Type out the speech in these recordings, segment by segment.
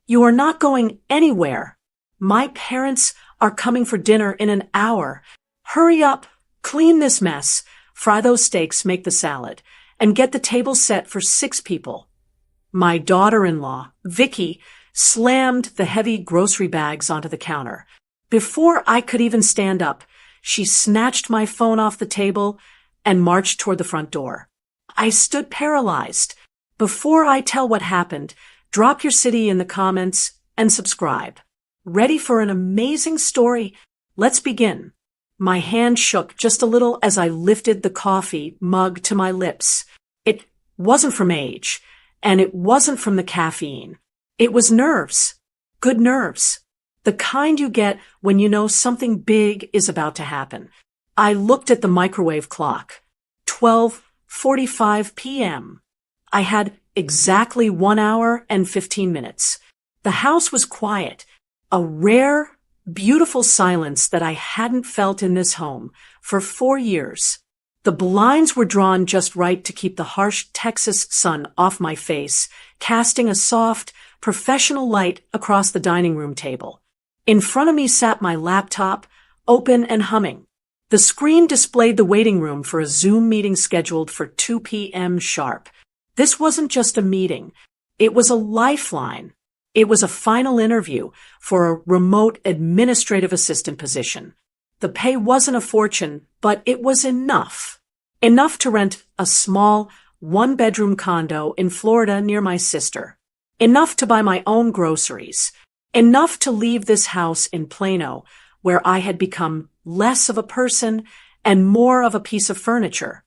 You are not going anywhere. My parents are coming for dinner in an hour. Hurry up, clean this mess, fry those steaks, make the salad, and get the table set for 6 people. My daughter-in-law, Vicky, slammed the heavy grocery bags onto the counter. Before I could even stand up, she snatched my phone off the table and marched toward the front door. I stood paralyzed. Before I tell what happened, drop your city in the comments and subscribe. Ready for an amazing story? Let's begin. My hand shook just a little as I lifted the coffee mug to my lips. It wasn't from age, and it wasn't from the caffeine. It was nerves. Good nerves. The kind you get when you know something big is about to happen. I looked at the microwave clock. 12:45 p.m. I had exactly 1 hour and 15 minutes. The house was quiet, a rare, beautiful silence that I hadn't felt in this home for 4 years. The blinds were drawn just right to keep the harsh Texas sun off my face, casting a soft, professional light across the dining room table. In front of me sat my laptop, open and humming. The screen displayed the waiting room for a Zoom meeting scheduled for 2 p.m. sharp. This wasn't just a meeting. It was a lifeline. It was a final interview for a remote administrative assistant position. The pay wasn't a fortune, but it was enough. Enough to rent a small, 1-bedroom condo in Florida near my sister. Enough to buy my own groceries. Enough to leave this house in Plano, where I had become less of a person and more of a piece of furniture.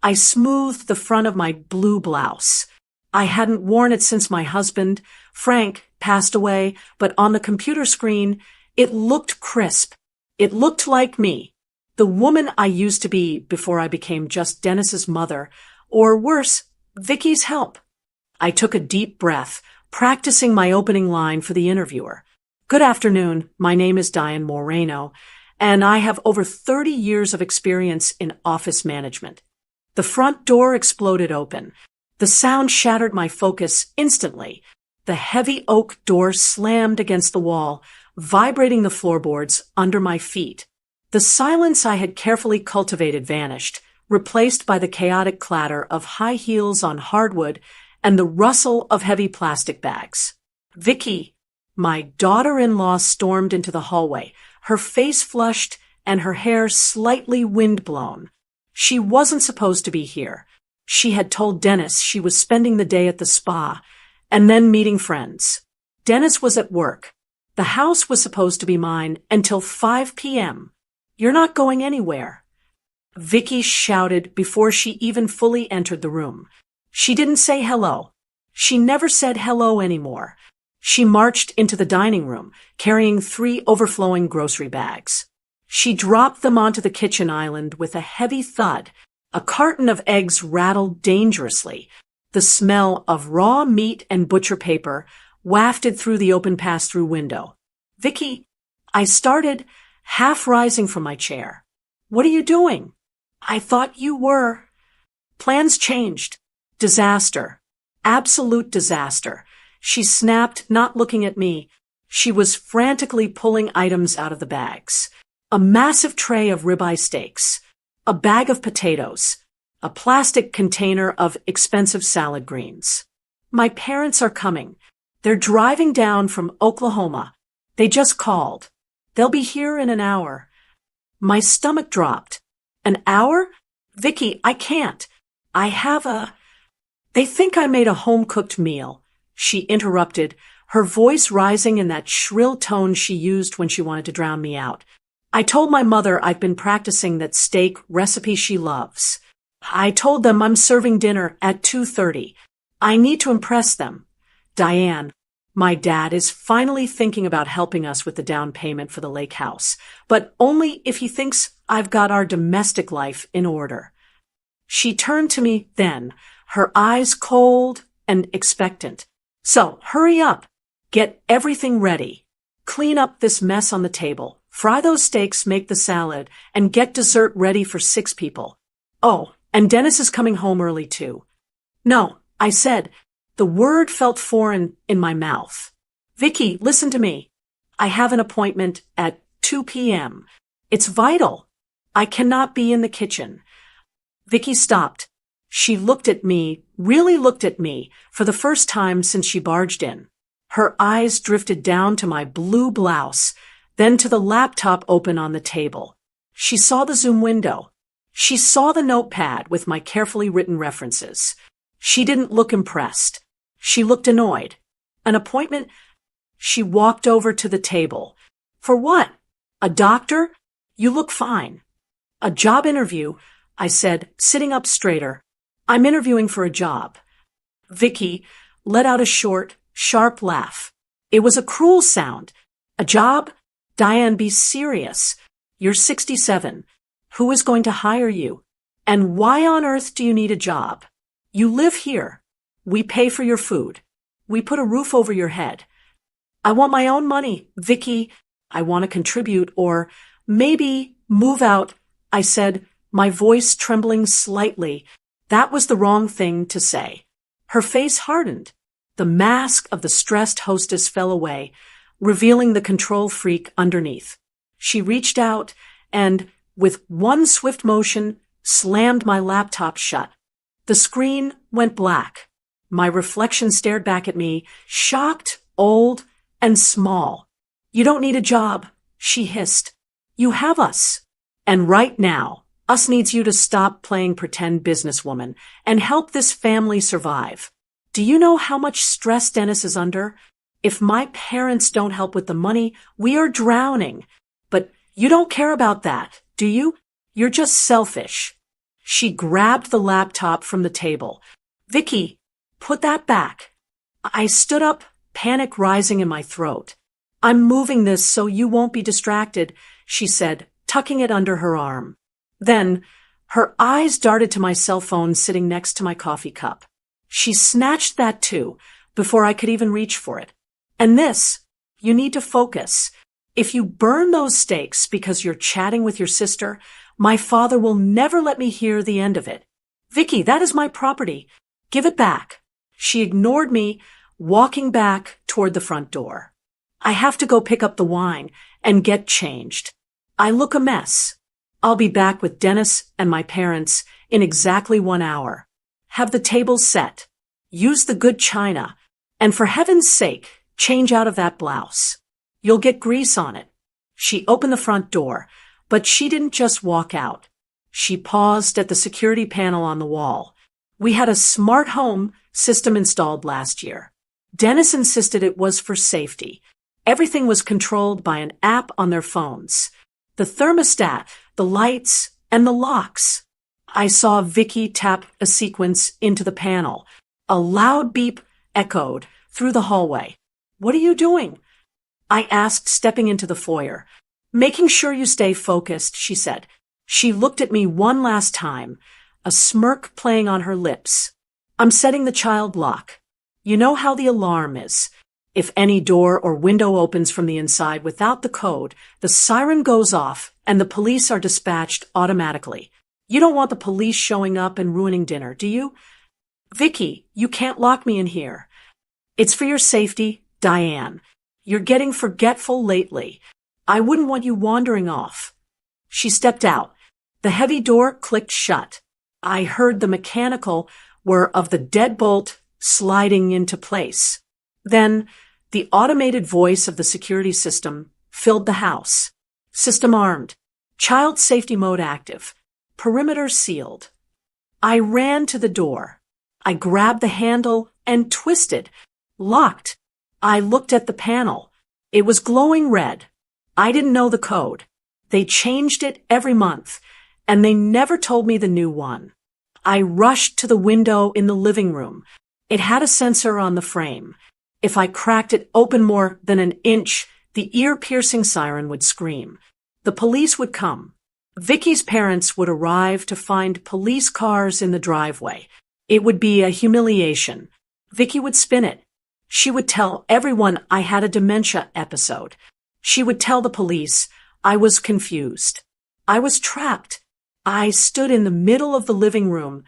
I smoothed the front of my blue blouse. I hadn't worn it since my husband, Frank, passed away, but on the computer screen, it looked crisp. It looked like me, the woman I used to be before I became just Dennis's mother, or worse, Vicky's help. I took a deep breath, practicing my opening line for the interviewer. Good afternoon, my name is Diane Moreno, and I have over 30 years of experience in office management. The front door exploded open. The sound shattered my focus instantly. The heavy oak door slammed against the wall, vibrating the floorboards under my feet. The silence I had carefully cultivated vanished, replaced by the chaotic clatter of high heels on hardwood and the rustle of heavy plastic bags. Vicky, my daughter-in-law, stormed into the hallway, her face flushed and her hair slightly windblown. She wasn't supposed to be here. She had told Dennis she was spending the day at the spa and then meeting friends. Dennis was at work. The house was supposed to be mine until 5 p.m. You're not going anywhere. Vicky shouted before she even fully entered the room. She didn't say hello. She never said hello anymore. She marched into the dining room, carrying 3 overflowing grocery bags. She dropped them onto the kitchen island with a heavy thud. A carton of eggs rattled dangerously. The smell of raw meat and butcher paper wafted through the open pass-through window. Vicky, I started, half rising from my chair. What are you doing? I thought you were. Plans changed. Disaster. Absolute disaster. She snapped, not looking at me. She was frantically pulling items out of the bags. A massive tray of ribeye steaks. A bag of potatoes. A plastic container of expensive salad greens. My parents are coming. They're driving down from Oklahoma. They just called. They'll be here in an hour. My stomach dropped. An hour? Vicky, I can't. They think I made a home-cooked meal, she interrupted, her voice rising in that shrill tone she used when she wanted to drown me out. I told my mother I've been practicing that steak recipe she loves. I told them I'm serving dinner at 2:30. I need to impress them. Diane, my dad is finally thinking about helping us with the down payment for the lake house, but only if he thinks I've got our domestic life in order. She turned to me then, her eyes cold and expectant. So, hurry up. Get everything ready. Clean up this mess on the table. Fry those steaks, make the salad, and get dessert ready for 6 people. Oh, and Dennis is coming home early too. No, I said. The word felt foreign in my mouth. Vicky, listen to me. I have an appointment at 2 p.m. It's vital. I cannot be in the kitchen. Vicky stopped. She looked at me, really looked at me, for the first time since she barged in. Her eyes drifted down to my blue blouse, then to the laptop open on the table. She saw the Zoom window. She saw the notepad with my carefully written references. She didn't look impressed. She looked annoyed. An appointment? She walked over to the table. For what? A doctor? You look fine. A job interview, I said, sitting up straighter. I'm interviewing for a job. Vicky let out a short, sharp laugh. It was a cruel sound. A job? Diane, be serious. You're 67. Who is going to hire you? And why on earth do you need a job? You live here. We pay for your food. We put a roof over your head. I want my own money, Vicky. I want to contribute or maybe move out, I said, my voice trembling slightly. That was the wrong thing to say. Her face hardened. The mask of the stressed hostess fell away, revealing the control freak underneath. She reached out and, with one swift motion, slammed my laptop shut. The screen went black. My reflection stared back at me, shocked, old, and small. You don't need a job, she hissed. You have us. And right now, us needs you to stop playing pretend businesswoman and help this family survive. Do you know how much stress Dennis is under? If my parents don't help with the money, we are drowning. But you don't care about that, do you? You're just selfish. She grabbed the laptop from the table. Vicky, put that back. I stood up, panic rising in my throat. I'm moving this so you won't be distracted, she said, tucking it under her arm. Then, her eyes darted to my cell phone sitting next to my coffee cup. She snatched that too, before I could even reach for it. And this, you need to focus. If you burn those steaks because you're chatting with your sister, my father will never let me hear the end of it. Vicky, that is my property. Give it back. She ignored me, walking back toward the front door. I have to go pick up the wine and get changed. I look a mess. I'll be back with Dennis and my parents in exactly 1 hour. Have the table set. Use the good china. And for heaven's sake, change out of that blouse. You'll get grease on it. She opened the front door, but she didn't just walk out. She paused at the security panel on the wall. We had a smart home system installed last year. Dennis insisted it was for safety. Everything was controlled by an app on their phones. The thermostat, the lights, and the locks. I saw Vicky tap a sequence into the panel. A loud beep echoed through the hallway. What are you doing? I asked, stepping into the foyer. Making sure you stay focused, she said. She looked at me one last time, a smirk playing on her lips. I'm setting the child lock. You know how the alarm is. If any door or window opens from the inside without the code, the siren goes off and the police are dispatched automatically. You don't want the police showing up and ruining dinner, do you? Vicky, you can't lock me in here. It's for your safety, Diane. You're getting forgetful lately. I wouldn't want you wandering off. She stepped out. The heavy door clicked shut. I heard the mechanical whir of the deadbolt sliding into place. Then, the automated voice of the security system filled the house. System armed. Child safety mode active. Perimeter sealed. I ran to the door. I grabbed the handle and twisted. Locked. I looked at the panel. It was glowing red. I didn't know the code. They changed it every month, and they never told me the new one. I rushed to the window in the living room. It had a sensor on the frame. If I cracked it open more than an inch, the ear-piercing siren would scream. The police would come. Vicky's parents would arrive to find police cars in the driveway. It would be a humiliation. Vicky would spin it. She would tell everyone I had a dementia episode. She would tell the police I was confused. I was trapped. I stood in the middle of the living room,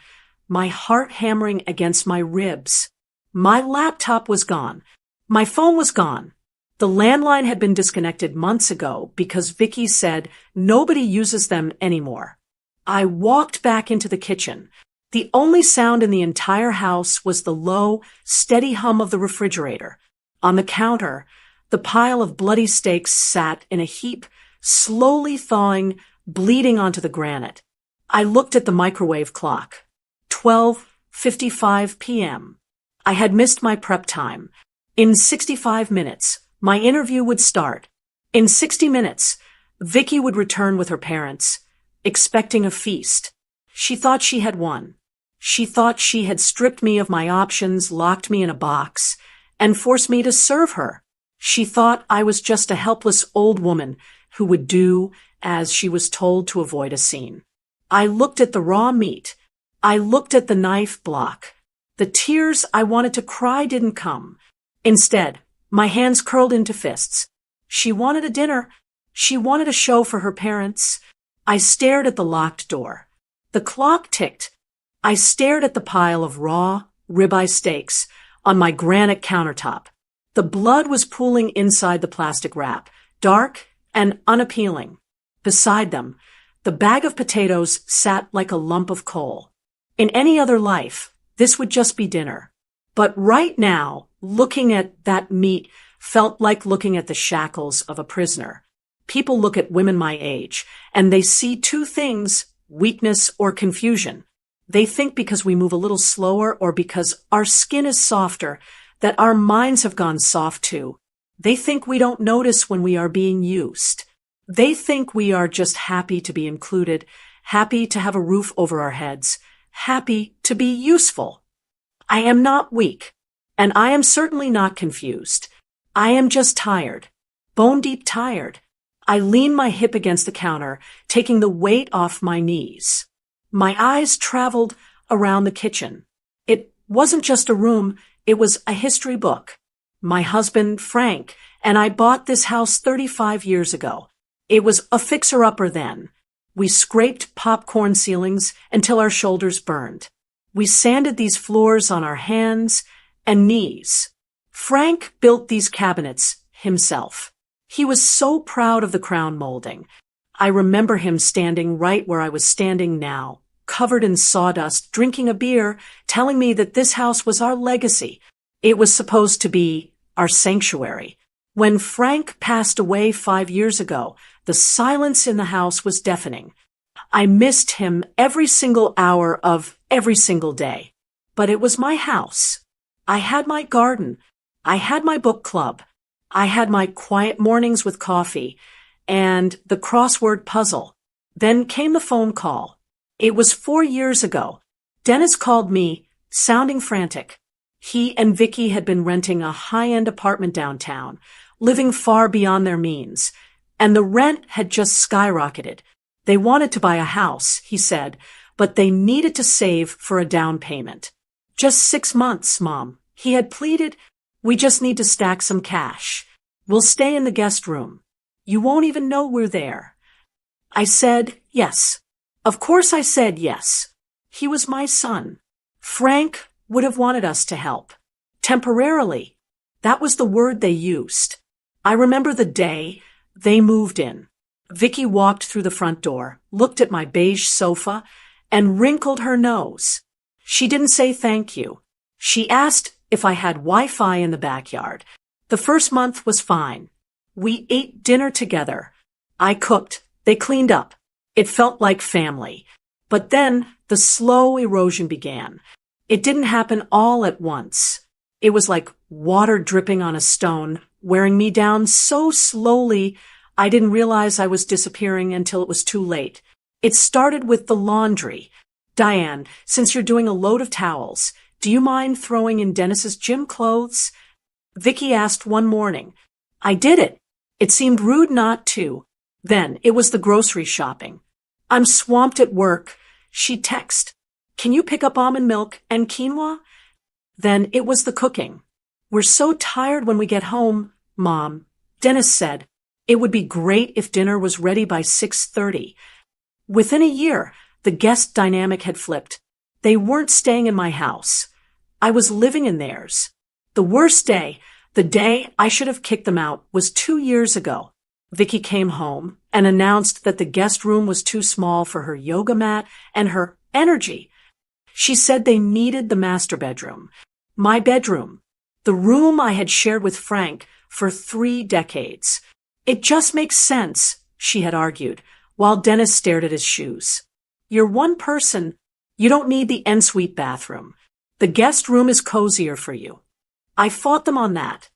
my heart hammering against my ribs. My laptop was gone. My phone was gone. The landline had been disconnected months ago because Vicky said nobody uses them anymore. I walked back into the kitchen. The only sound in the entire house was the low, steady hum of the refrigerator. On the counter, the pile of bloody steaks sat in a heap, slowly thawing, bleeding onto the granite. I looked at the microwave clock. 12:55 p.m. I had missed my prep time. In 65 minutes, my interview would start. In 60 minutes, Vicky would return with her parents, expecting a feast. She thought she had won. She thought she had stripped me of my options, locked me in a box, and forced me to serve her. She thought I was just a helpless old woman who would do as she was told to avoid a scene. I looked at the raw meat. I looked at the knife block. The tears I wanted to cry didn't come. Instead, my hands curled into fists. She wanted a dinner. She wanted a show for her parents. I stared at the locked door. The clock ticked. I stared at the pile of raw ribeye steaks on my granite countertop. The blood was pooling inside the plastic wrap, dark and unappealing. Beside them, the bag of potatoes sat like a lump of coal. In any other life, this would just be dinner. But right now, looking at that meat felt like looking at the shackles of a prisoner. People look at women my age, and they see two things: weakness or confusion. They think because we move a little slower or because our skin is softer, that our minds have gone soft too. They think we don't notice when we are being used. They think we are just happy to be included, happy to have a roof over our heads, happy to be useful. I am not weak, and I am certainly not confused. I am just tired, bone-deep tired. I lean my hip against the counter, taking the weight off my knees. My eyes traveled around the kitchen. It wasn't just a room, it was a history book. My husband, Frank, and I bought this house 35 years ago. It was a fixer-upper then. We scraped popcorn ceilings until our shoulders burned. We sanded these floors on our hands and knees. Frank built these cabinets himself. He was so proud of the crown molding. I remember him standing right where I was standing now, covered in sawdust, drinking a beer, telling me that this house was our legacy. It was supposed to be our sanctuary. When Frank passed away 5 years ago, the silence in the house was deafening. I missed him every single hour of every single day. But it was my house. I had my garden. I had my book club. I had my quiet mornings with coffee and the crossword puzzle. Then came the phone call. It was 4 years ago. Dennis called me, sounding frantic. He and Vicky had been renting a high-end apartment downtown, living far beyond their means, and the rent had just skyrocketed. They wanted to buy a house, he said, but they needed to save for a down payment. Just 6 months, Mom, he had pleaded. We just need to stack some cash. We'll stay in the guest room. You won't even know we're there. I said yes. Of course I said yes. He was my son. Frank would have wanted us to help. Temporarily. That was the word they used. I remember the day they moved in. Vicky walked through the front door, looked at my beige sofa, and wrinkled her nose. She didn't say thank you. She asked if I had Wi-Fi in the backyard. The first month was fine. We ate dinner together. I cooked. They cleaned up. It felt like family. But then the slow erosion began. It didn't happen all at once. It was like water dripping on a stone, wearing me down so slowly I didn't realize I was disappearing until it was too late. It started with the laundry. Diane, since you're doing a load of towels, do you mind throwing in Dennis's gym clothes? Vicky asked one morning. I did it. It seemed rude not to. Then it was the grocery shopping. I'm swamped at work. She texted. Can you pick up almond milk and quinoa? Then it was the cooking. We're so tired when we get home, Mom. Dennis said, it would be great if dinner was ready by 6:30. Within a year, the guest dynamic had flipped. They weren't staying in my house. I was living in theirs. The worst day, The day I should have kicked them out was 2 years ago. Vicky came home and announced that the guest room was too small for her yoga mat and her energy. She said they needed the master bedroom, my bedroom, the room I had shared with Frank for 3 decades. It just makes sense, she had argued, while Dennis stared at his shoes. You're one person. You don't need the ensuite bathroom. The guest room is cozier for you. I fought them on that.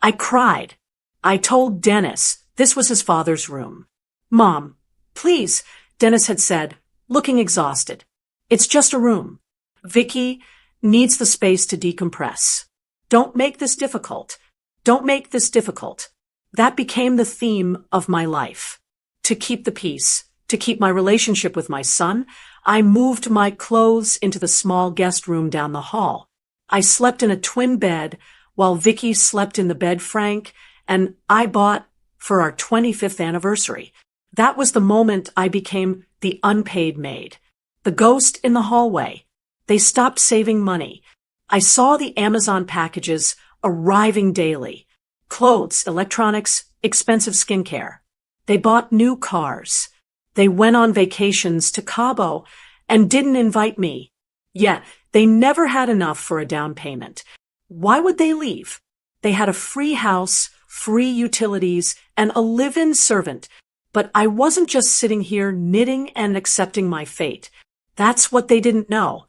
I cried. I told Dennis this was his father's room. Mom, please, Dennis had said, looking exhausted. It's just a room. Vicky needs the space to decompress. Don't make this difficult. Don't make this difficult. That became the theme of my life. To keep the peace, to keep my relationship with my son, I moved my clothes into the small guest room down the hall. I slept in a twin bed while Vicky slept in the bed Frank and I bought for our 25th anniversary. That was the moment I became the unpaid maid. The ghost in the hallway. They stopped saving money. I saw the Amazon packages arriving daily. Clothes, electronics, expensive skincare. They bought new cars. They went on vacations to Cabo and didn't invite me. Yet, they never had enough for a down payment. Why would they leave? They had a free house, free utilities, and a live-in servant. But I wasn't just sitting here knitting and accepting my fate. That's what they didn't know.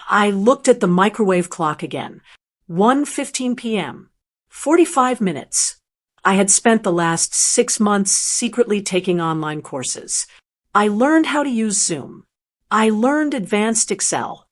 I looked at the microwave clock again. 1:15 p.m. 45 minutes. I had spent the last 6 months secretly taking online courses. I learned how to use Zoom. I learned advanced Excel.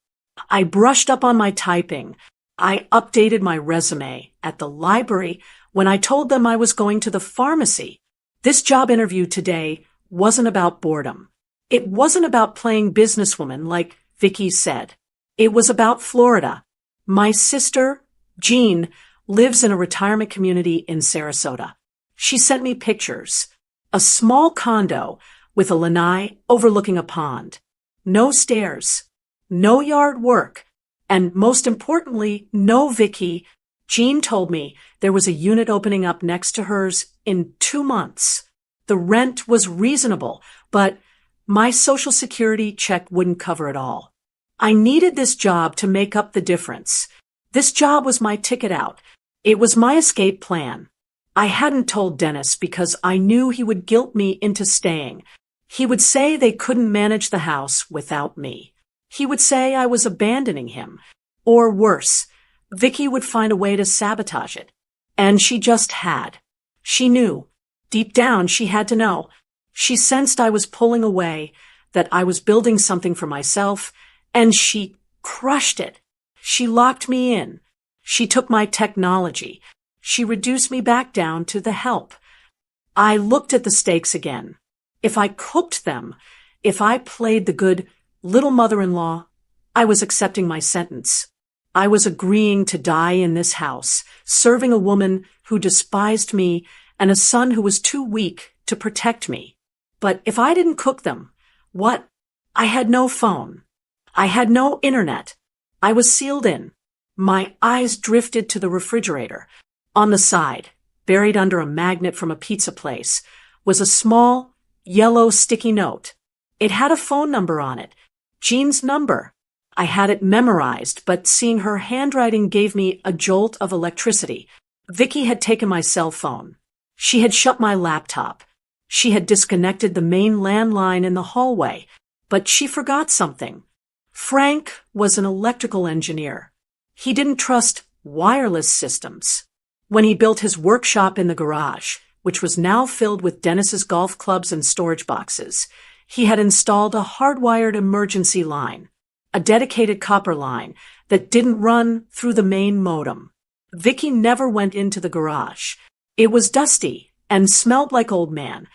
I brushed up on my typing. I updated my resume at the library when I told them I was going to the pharmacy. This job interview today wasn't about boredom. It wasn't about playing businesswoman like Vicky said. It was about Florida. My sister, Jean, lives in a retirement community in Sarasota. She sent me pictures. A small condo with a lanai overlooking a pond. No stairs. No yard work. And most importantly, no Vicky. Jean told me there was a unit opening up next to hers in 2 months. The rent was reasonable, but my Social Security check wouldn't cover it all. I needed this job to make up the difference. This job was my ticket out. It was my escape plan. I hadn't told Dennis because I knew he would guilt me into staying. He would say they couldn't manage the house without me. He would say I was abandoning him. Or worse, Vicky would find a way to sabotage it. And she just had. She knew. Deep down, she had to know. She sensed I was pulling away, that I was building something for myself, and she crushed it. She locked me in. She took my technology. She reduced me back down to the help. I looked at the stakes again. If I cooked them, if I played the good little mother-in-law, I was accepting my sentence. I was agreeing to die in this house, serving a woman who despised me and a son who was too weak to protect me. But if I didn't cook them, what? I had no phone. I had no internet. I was sealed in. My eyes drifted to the refrigerator. On the side, buried under a magnet from a pizza place, was a small, yellow sticky note. It had a phone number on it. Jean's number. I had it memorized, but seeing her handwriting gave me a jolt of electricity. Vicky had taken my cell phone. She had shut my laptop. She had disconnected the main landline in the hallway, but she forgot something. Frank was an electrical engineer. He didn't trust wireless systems. When he built his workshop in the garage, which was now filled with Dennis's golf clubs and storage boxes, he had installed a hardwired emergency line, a dedicated copper line that didn't run through the main modem. Vicky never went into the garage. It was dusty and smelled like old man.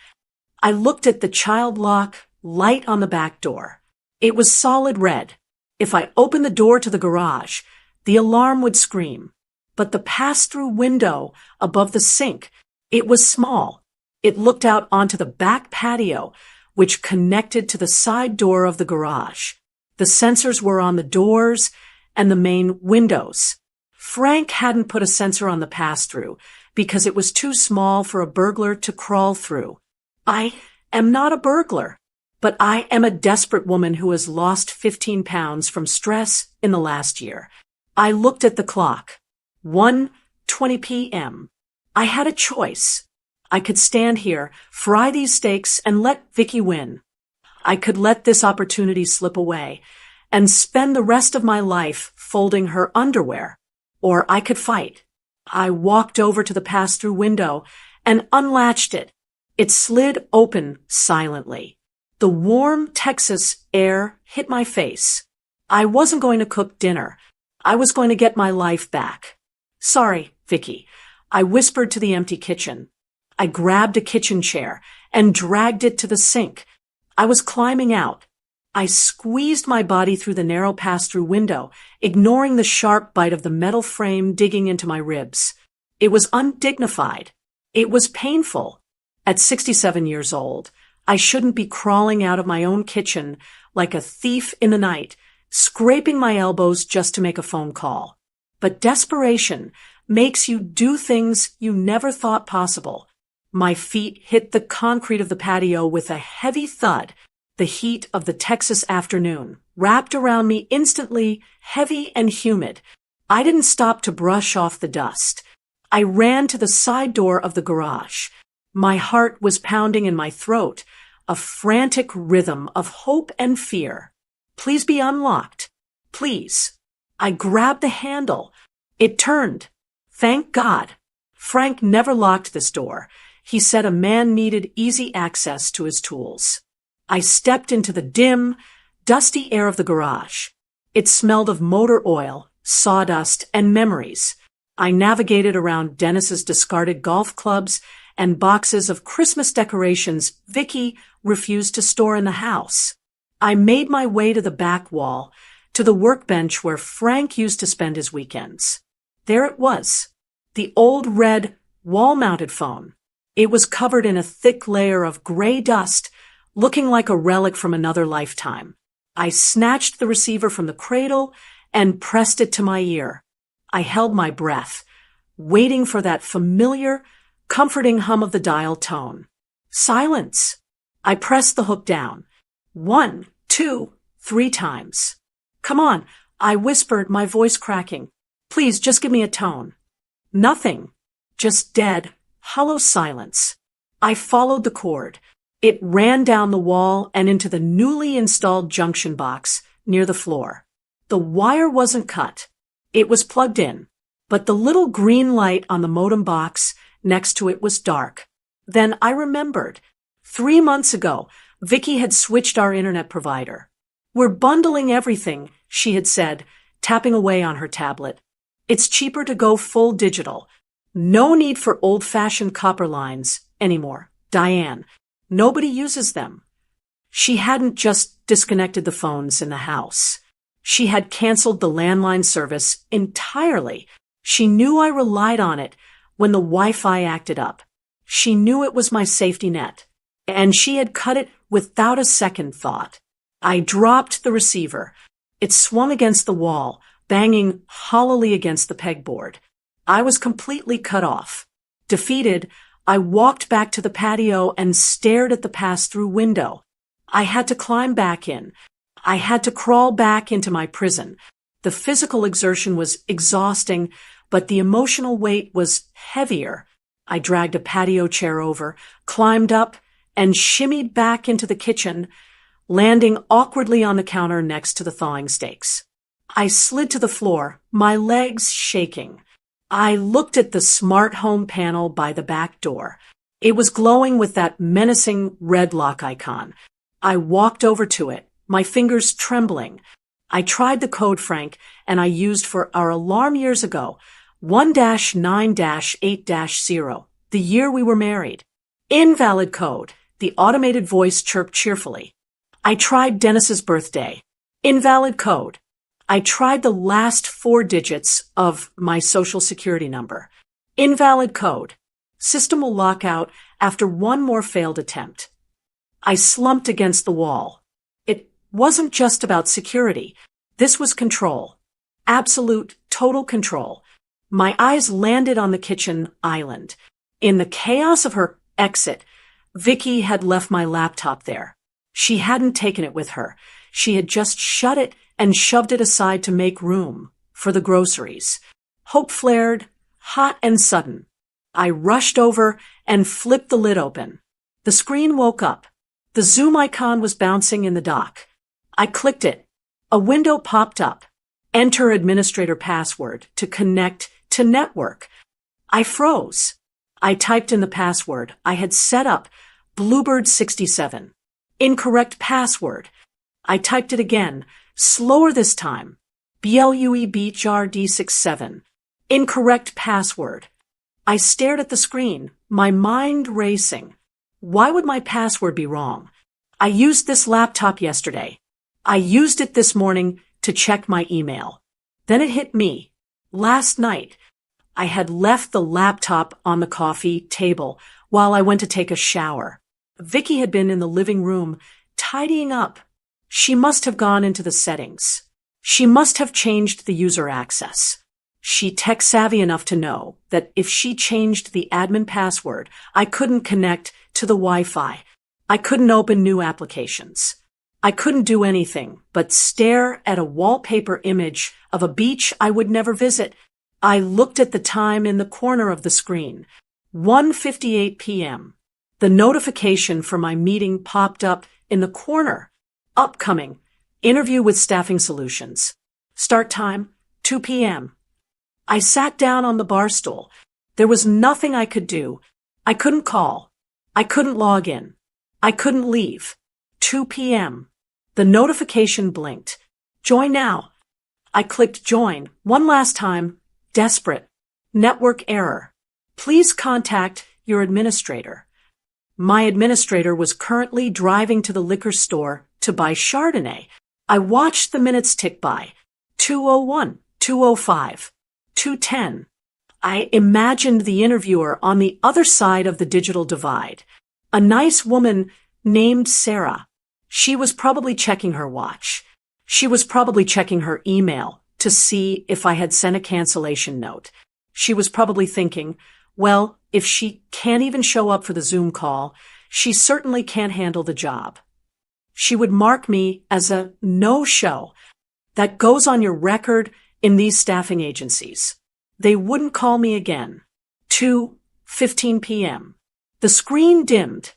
I looked at the child lock light on the back door. It was solid red. If I opened the door to the garage, the alarm would scream. But the pass-through window above the sink, it was small. It looked out onto the back patio, which connected to the side door of the garage. The sensors were on the doors and the main windows. Frank hadn't put a sensor on the pass-through because it was too small for a burglar to crawl through. I am not a burglar, but I am a desperate woman who has lost 15 pounds from stress in the last year. I looked at the clock. 1:20 p.m. I had a choice. I could stand here, fry these steaks, and let Vicky win. I could let this opportunity slip away and spend the rest of my life folding her underwear. Or I could fight. I walked over to the pass-through window and unlatched it. It slid open silently. The warm Texas air hit my face. I wasn't going to cook dinner. I was going to get my life back. Sorry, Vicky, I whispered to the empty kitchen. I grabbed a kitchen chair and dragged it to the sink. I was climbing out. I squeezed my body through the narrow pass-through window, ignoring the sharp bite of the metal frame digging into my ribs. It was undignified. It was painful. At 67 years old, I shouldn't be crawling out of my own kitchen like a thief in the night, scraping my elbows just to make a phone call. But desperation makes you do things you never thought possible. My feet hit the concrete of the patio with a heavy thud. The heat of the Texas afternoon wrapped around me instantly, heavy and humid. I didn't stop to brush off the dust. I ran to the side door of the garage. My heart was pounding in my throat, a frantic rhythm of hope and fear. Please be unlocked. Please. I grabbed the handle. It turned. Thank God. Frank never locked this door. He said a man needed easy access to his tools. I stepped into the dim, dusty air of the garage. It smelled of motor oil, sawdust, and memories. I navigated around Dennis's discarded golf clubs and boxes of Christmas decorations Vicky refused to store in the house. I made my way to the back wall, to the workbench where Frank used to spend his weekends. There it was, the old red wall-mounted phone. It was covered in a thick layer of gray dust, looking like a relic from another lifetime. I snatched the receiver from the cradle and pressed it to my ear. I held my breath, waiting for that familiar, comforting hum of the dial tone. Silence. I pressed the hook down. 1, 2, 3 times. Come on, I whispered, my voice cracking. Please, just give me a tone. Nothing. Just dead, hollow silence. I followed the cord. It ran down the wall and into the newly installed junction box near the floor. The wire wasn't cut. It was plugged in, but the little green light on the modem box next to it was dark. Then I remembered. 3 months ago, Vicky had switched our internet provider. We're bundling everything, she had said, tapping away on her tablet. It's cheaper to go full digital. No need for old-fashioned copper lines anymore. Diane. Nobody uses them. She hadn't just disconnected the phones in the house. She had canceled the landline service entirely. She knew I relied on it when the Wi-Fi acted up. She knew it was my safety net, and she had cut it without a second thought. I dropped the receiver. It swung against the wall, banging hollowly against the pegboard. I was completely cut off. Defeated, I walked back to the patio and stared at the pass-through window. I had to climb back in. I had to crawl back into my prison. The physical exertion was exhausting, but the emotional weight was heavier. I dragged a patio chair over, climbed up, and shimmied back into the kitchen, landing awkwardly on the counter next to the thawing steaks. I slid to the floor, my legs shaking. I looked at the smart home panel by the back door. It was glowing with that menacing red lock icon. I walked over to it, my fingers trembling. I tried the code, Frank, and I used for our alarm years ago, 1-9-8-0, the year we were married. Invalid code, the automated voice chirped cheerfully. I tried Dennis's birthday. Invalid code. I tried the last 4 digits of my social security number. Invalid code. System will lock out after 1 more failed attempt. I slumped against the wall. It wasn't just about security. This was control. Absolute, total control. My eyes landed on the kitchen island. In the chaos of her exit, Vicky had left my laptop there. She hadn't taken it with her. She had just shut it and shoved it aside to make room for the groceries. Hope flared, hot and sudden. I rushed over and flipped the lid open. The screen woke up. The Zoom icon was bouncing in the dock. I clicked it. A window popped up. Enter administrator password to connect to network. I froze. I typed in the password I had set up, Bluebird67. Incorrect password. I typed it again, slower this time. BLUEBHRD67. Incorrect password. I stared at the screen, my mind racing. Why would my password be wrong? I used this laptop yesterday. I used it this morning to check my email. Then it hit me. Last night, I had left the laptop on the coffee table while I went to take a shower. Vicky had been in the living room, tidying up. She must have gone into the settings. She must have changed the user access. She tech-savvy enough to know that if she changed the admin password, I couldn't connect to the Wi-Fi. I couldn't open new applications. I couldn't do anything but stare at a wallpaper image of a beach I would never visit. I looked at the time in the corner of the screen. 1:58 p.m. The notification for my meeting popped up in the corner. Upcoming. Interview with Staffing Solutions. Start time, 2 p.m. I sat down on the bar stool. There was nothing I could do. I couldn't call. I couldn't log in. I couldn't leave. 2 p.m. The notification blinked. Join now. I clicked join one last time. Desperate. Network error. Please contact your administrator. My administrator was currently driving to the liquor store to buy Chardonnay. I watched the minutes tick by. 2:01, 2:05, 2:10. I imagined the interviewer on the other side of the digital divide. A nice woman named Sarah. She was probably checking her watch. She was probably checking her email to see if I had sent a cancellation note. She was probably thinking, well, if she can't even show up for the Zoom call, she certainly can't handle the job. She would mark me as a no-show. That goes on your record in these staffing agencies. They wouldn't call me again. 2:15 p.m. The screen dimmed,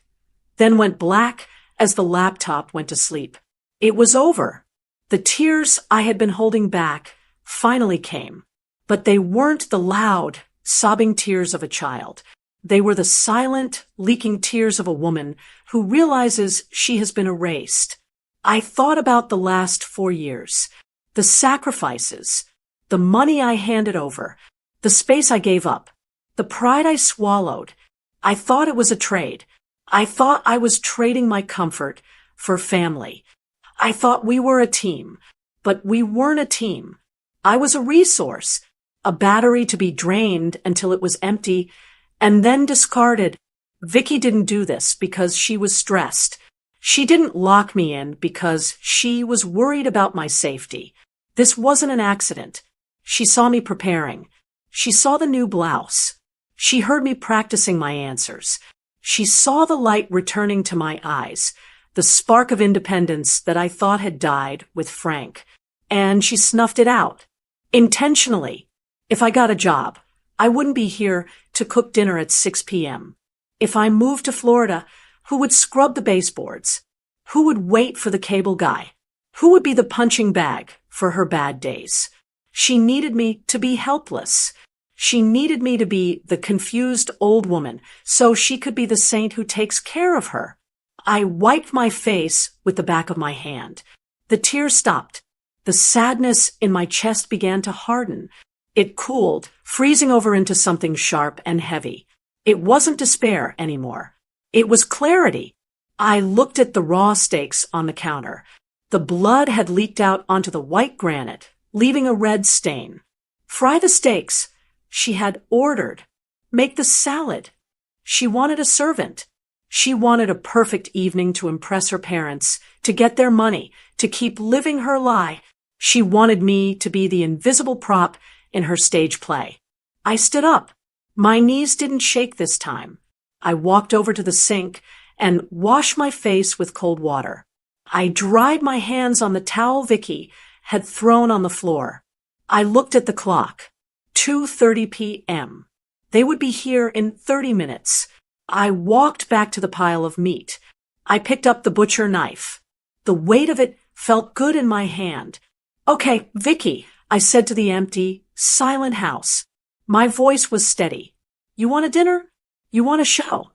then went black as the laptop went to sleep. It was over. The tears I had been holding back finally came, but they weren't the loud, sobbing tears of a child. They were the silent, leaking tears of a woman who realizes she has been erased. I thought about the last 4 years, the sacrifices, the money I handed over, the space I gave up, the pride I swallowed. I thought it was a trade. I thought I was trading my comfort for family. I thought we were a team, but we weren't a team. I was a resource, a battery to be drained until it was empty and then discarded. Vicky didn't do this because she was stressed. She didn't lock me in because she was worried about my safety. This wasn't an accident. She saw me preparing. She saw the new blouse. She heard me practicing my answers. She saw the light returning to my eyes, the spark of independence that I thought had died with Frank, and she snuffed it out. Intentionally. If I got a job, I wouldn't be here to cook dinner at 6 p.m. If I moved to Florida, who would scrub the baseboards? Who would wait for the cable guy? Who would be the punching bag for her bad days? She needed me to be helpless. She needed me to be the confused old woman so she could be the saint who takes care of her. I wiped my face with the back of my hand. The tears stopped. The sadness in my chest began to harden. It cooled, freezing over into something sharp and heavy. It wasn't despair anymore. It was clarity. I looked at the raw steaks on the counter. The blood had leaked out onto the white granite, leaving a red stain. Fry the steaks. She had ordered. Make the salad. She wanted a servant. She wanted a perfect evening to impress her parents, to get their money, to keep living her lie. She wanted me to be the invisible prop in her stage play. I stood up. My knees didn't shake this time. I walked over to the sink and washed my face with cold water. I dried my hands on the towel Vicky had thrown on the floor. I looked at the clock. 2:30 p.m. They would be here in 30 minutes. I walked back to the pile of meat. I picked up the butcher knife. The weight of it felt good in my hand. Okay, Vicky, I said to the empty, silent house. My voice was steady. You want a dinner? You want a show?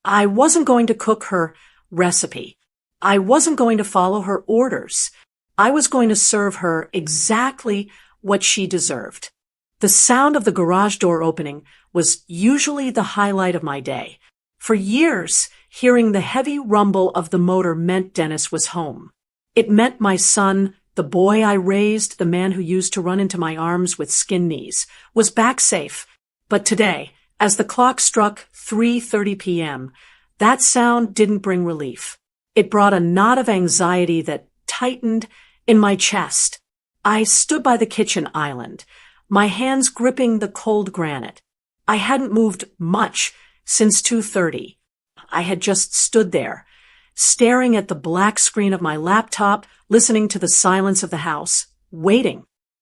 I wasn't going to cook her recipe. I wasn't going to follow her orders. I was going to serve her exactly what she deserved. The sound of the garage door opening was usually the highlight of my day. For years, hearing the heavy rumble of the motor meant Dennis was home. It meant my son, the boy I raised, the man who used to run into my arms with skin knees, was back safe. But today, as the clock struck 3:30 p.m., that sound didn't bring relief. It brought a knot of anxiety that tightened in my chest. I stood by the kitchen island, my hands gripping the cold granite. I hadn't moved much since 2:30. I had just stood there, staring at the black screen of my laptop, listening to the silence of the house, waiting.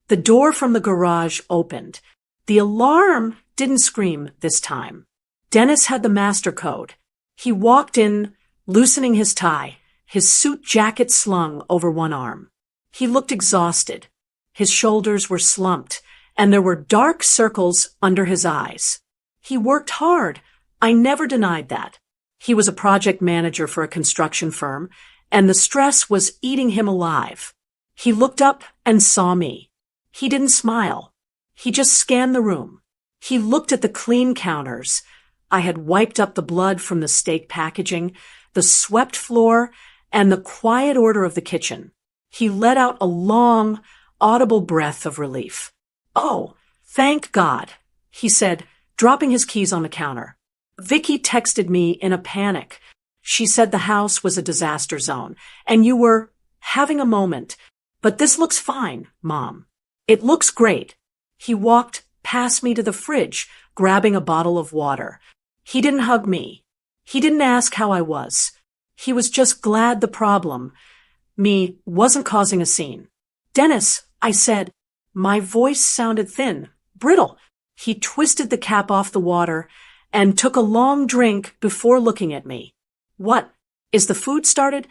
The door from the garage opened. The alarm didn't scream this time. Dennis had the master code. He walked in, loosening his tie, his suit jacket slung over one arm. He looked exhausted. His shoulders were slumped, and there were dark circles under his eyes. He worked hard. I never denied that. He was a project manager for a construction firm, and the stress was eating him alive. He looked up and saw me. He didn't smile. He just scanned the room. He looked at the clean counters. I had wiped up the blood from the steak packaging, the swept floor, and the quiet order of the kitchen. He let out a long, audible breath of relief. "Oh, thank God," he said, dropping his keys on the counter. Vicky texted me in a panic. She said the house was a disaster zone, and you were having a moment. But this looks fine, Mom. It looks great. He walked past me to the fridge, grabbing a bottle of water. He didn't hug me. He didn't ask how I was. He was just glad the problem, me, wasn't causing a scene. "Dennis," I said. My voice sounded thin, brittle. He twisted the cap off the water and took a long drink before looking at me. "What? Is the food started?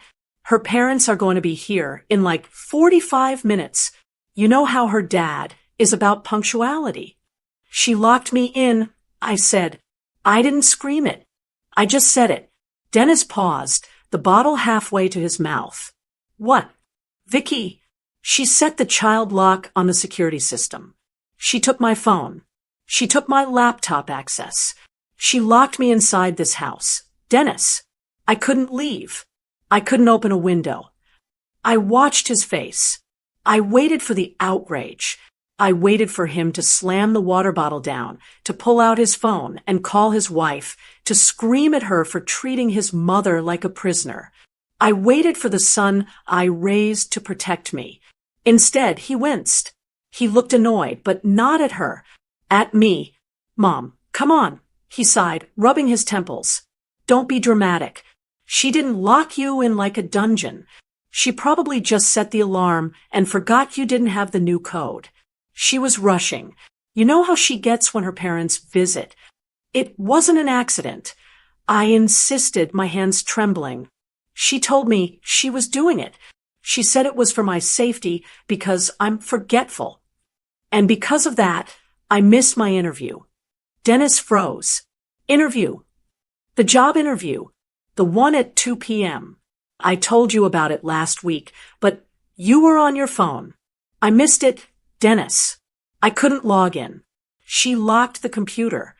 Her parents are going to be here in like 45 minutes. You know how her dad is about punctuality." "She locked me in," I said. I didn't scream it. I just said it. Dennis paused, the bottle halfway to his mouth. "What?" "Vicky." She set the child lock on the security system. She took my phone. She took my laptop access. She locked me inside this house. Dennis. I couldn't leave. I couldn't open a window. I watched his face. I waited for the outrage. I waited for him to slam the water bottle down, to pull out his phone and call his wife, to scream at her for treating his mother like a prisoner. I waited for the son I raised to protect me. Instead, he winced. He looked annoyed, but not at her. At me. "Mom, come on," he sighed, rubbing his temples. "Don't be dramatic. She didn't lock you in like a dungeon. She probably just set the alarm and forgot you didn't have the new code. She was rushing. You know how she gets when her parents visit. It wasn't an accident." I insisted, my hands trembling. "She told me she was doing it. She said it was for my safety because I'm forgetful. And because of that, I missed my interview." Dennis froze. "Interview? The job interview. The one at 2 p.m. I told you about it last week, but you were on your phone. I missed it, Dennis. I couldn't log in." She locked the computer.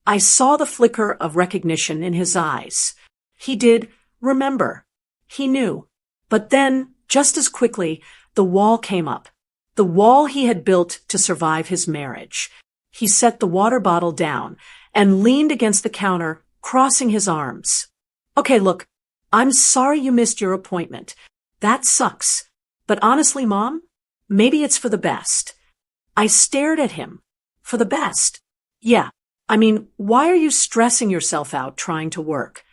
I saw the flicker of recognition in his eyes. He did remember. He knew. But then, just as quickly, the wall came up. The wall he had built to survive his marriage. He set the water bottle down and leaned against the counter, crossing his arms. "Okay, look, I'm sorry you missed your appointment. That sucks. But honestly, Mom, maybe it's for the best." I stared at him. For the best. Yeah, I mean, why are you stressing yourself out trying to work?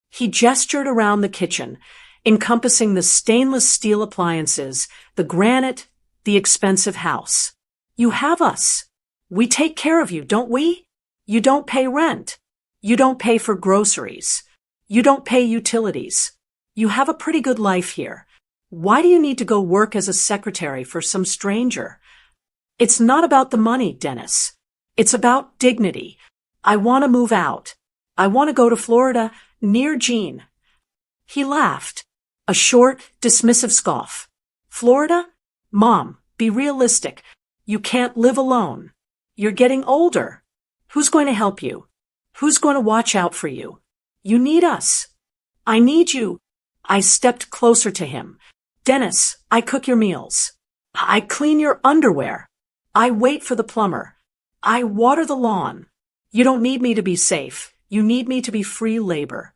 He gestured around the kitchen, encompassing the stainless steel appliances, the granite, the expensive house. You have us. We take care of you, don't we? You don't pay rent. You don't pay for groceries. You don't pay utilities. You have a pretty good life here. Why do you need to go work as a secretary for some stranger? It's not about the money, Dennis. It's about dignity. I want to move out. I want to go to Florida, near Jean. He laughed, a short, dismissive scoff. Florida? Mom, be realistic. You can't live alone. You're getting older. Who's going to help you? Who's going to watch out for you? You need us. I need you. I stepped closer to him. Dennis, I cook your meals. I clean your underwear. I wait for the plumber. I water the lawn. You don't need me to be safe. You need me to be free labor.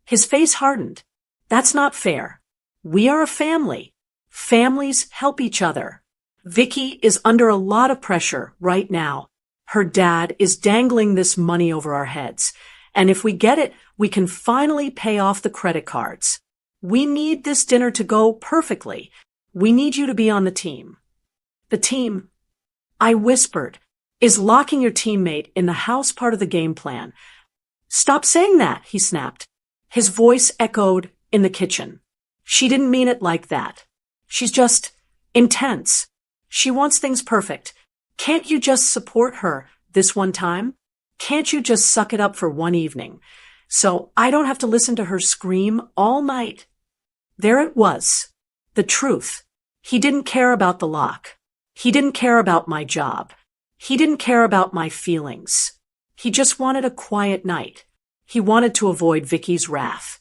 His face hardened. That's not fair. We are a family. Families help each other. Vicky is under a lot of pressure right now. Her dad is dangling this money over our heads. And if we get it, we can finally pay off the credit cards. We need this dinner to go perfectly. We need you to be on the team. The team, I whispered, is locking your teammate in the house part of the game plan. Stop saying that, he snapped. His voice echoed in the kitchen. She didn't mean it like that. She's just intense. She wants things perfect. Can't you just support her this one time? Can't you just suck it up for one evening? So I don't have to listen to her scream all night. There it was. The truth. He didn't care about the lock. He didn't care about my job. He didn't care about my feelings. He just wanted a quiet night. He wanted to avoid Vicky's wrath.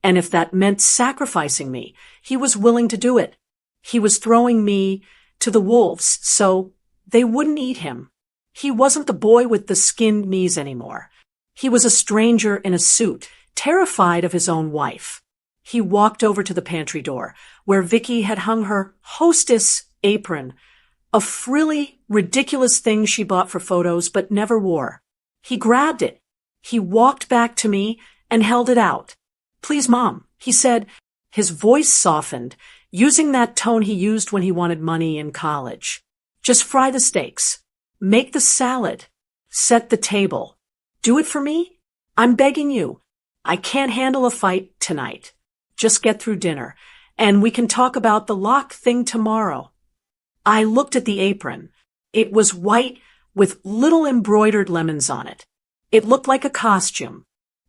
And if that meant sacrificing me, he was willing to do it. He was throwing me to the wolves so they wouldn't eat him. He wasn't the boy with the skinned knees anymore. He was a stranger in a suit, terrified of his own wife. He walked over to the pantry door, where Vicky had hung her hostess apron, a frilly, ridiculous thing she bought for photos but never wore. He grabbed it. He walked back to me and held it out. Please, Mom, he said, his voice softened, using that tone he used when he wanted money in college. Just fry the steaks. Make the salad. Set the table. Do it for me? I'm begging you. I can't handle a fight tonight. Just get through dinner, and we can talk about the lock thing tomorrow. I looked at the apron. It was white with little embroidered lemons on it. It looked like a costume.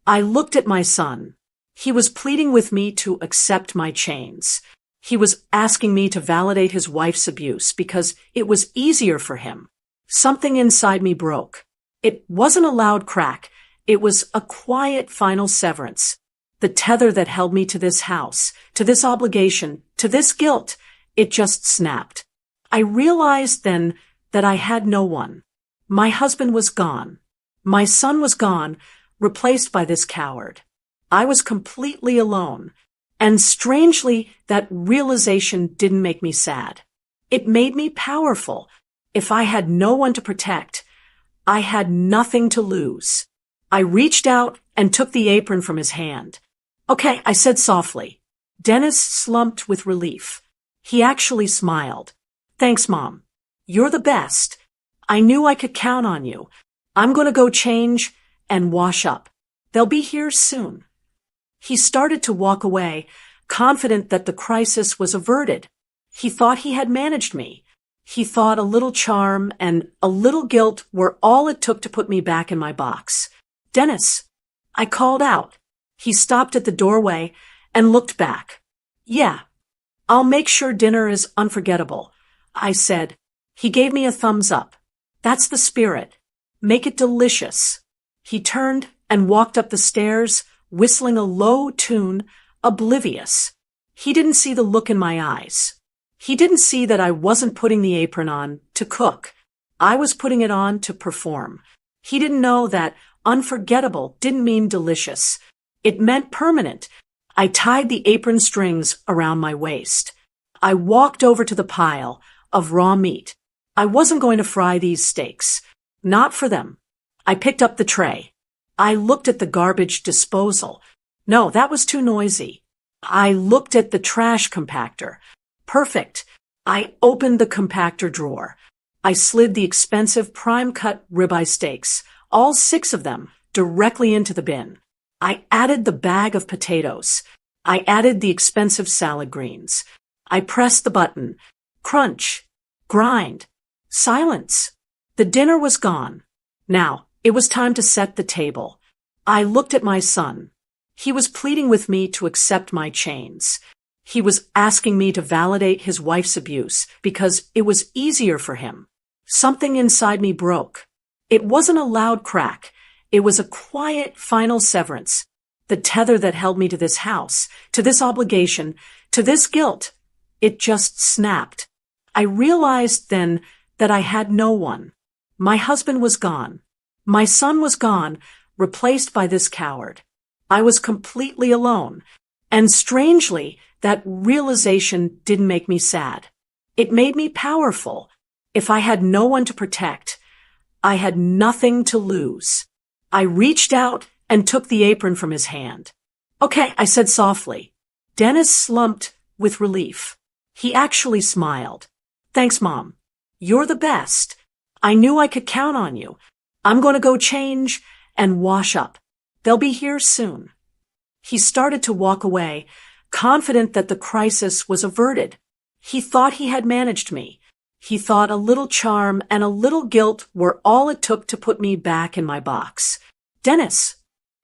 I looked at my son. He was pleading with me to accept my chains. He was asking me to validate his wife's abuse because it was easier for him. Something inside me broke. It wasn't a loud crack. It was a quiet final severance. The tether that held me to this house, to this obligation, to this guilt, it just snapped. I realized then that I had no one. My husband was gone. My son was gone, replaced by this coward. I was completely alone. And strangely, that realization didn't make me sad. It made me powerful. If I had no one to protect, I had nothing to lose. I reached out and took the apron from his hand. Okay, I said softly. Dennis slumped with relief. He actually smiled. Thanks, Mom. You're the best. I knew I could count on you. I'm going to go change and wash up. They'll be here soon. He started to walk away, confident that the crisis was averted. He thought he had managed me. He thought a little charm and a little guilt were all it took to put me back in my box. Dennis, I called out. He stopped at the doorway and looked back. Yeah, I'll make sure dinner is unforgettable, I said. He gave me a thumbs up. That's the spirit. Make it delicious. He turned and walked up the stairs, whistling a low tune, oblivious. He didn't see the look in my eyes. He didn't see that I wasn't putting the apron on to cook. I was putting it on to perform. He didn't know that unforgettable didn't mean delicious. It meant permanent. I tied the apron strings around my waist. I walked over to the pile of raw meat. I wasn't going to fry these steaks. Not for them. I picked up the tray. I looked at the garbage disposal. No, that was too noisy. I looked at the trash compactor. Perfect. I opened the compactor drawer. I slid the expensive prime-cut ribeye steaks, all 6 of them, directly into the bin. I added the bag of potatoes. I added the expensive salad greens. I pressed the button. Crunch. Grind. Silence. The dinner was gone. Now, it was time to set the table. I looked at my son. He was pleading with me to accept my chains. He was asking me to validate his wife's abuse because it was easier for him. Something inside me broke. It wasn't a loud crack. It was a quiet final severance. The tether that held me to this house, to this obligation, to this guilt. It just snapped. I realized then that I had no one. My husband was gone. My son was gone, replaced by this coward. I was completely alone. And strangely, that realization didn't make me sad. It made me powerful. If I had no one to protect, I had nothing to lose. I reached out and took the apron from his hand. Okay, I said softly. Dennis slumped with relief. He actually smiled. Thanks, Mom. You're the best. I knew I could count on you. I'm going to go change and wash up. They'll be here soon. He started to walk away, confident that the crisis was averted. He thought he had managed me. He thought a little charm and a little guilt were all it took to put me back in my box. Dennis!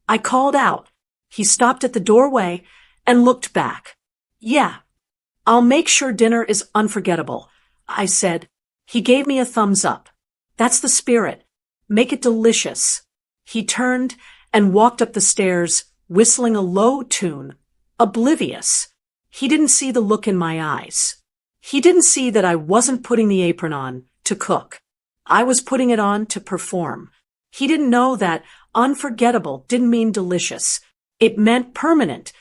I called out. He stopped at the doorway and looked back. Yeah, I'll make sure dinner is unforgettable, I said. He gave me a thumbs up. That's the spirit. Make it delicious. He turned and walked up the stairs, whistling a low tune, oblivious. He didn't see the look in my eyes. He didn't see that I wasn't putting the apron on to cook. I was putting it on to perform. He didn't know that unforgettable didn't mean delicious. It meant permanent.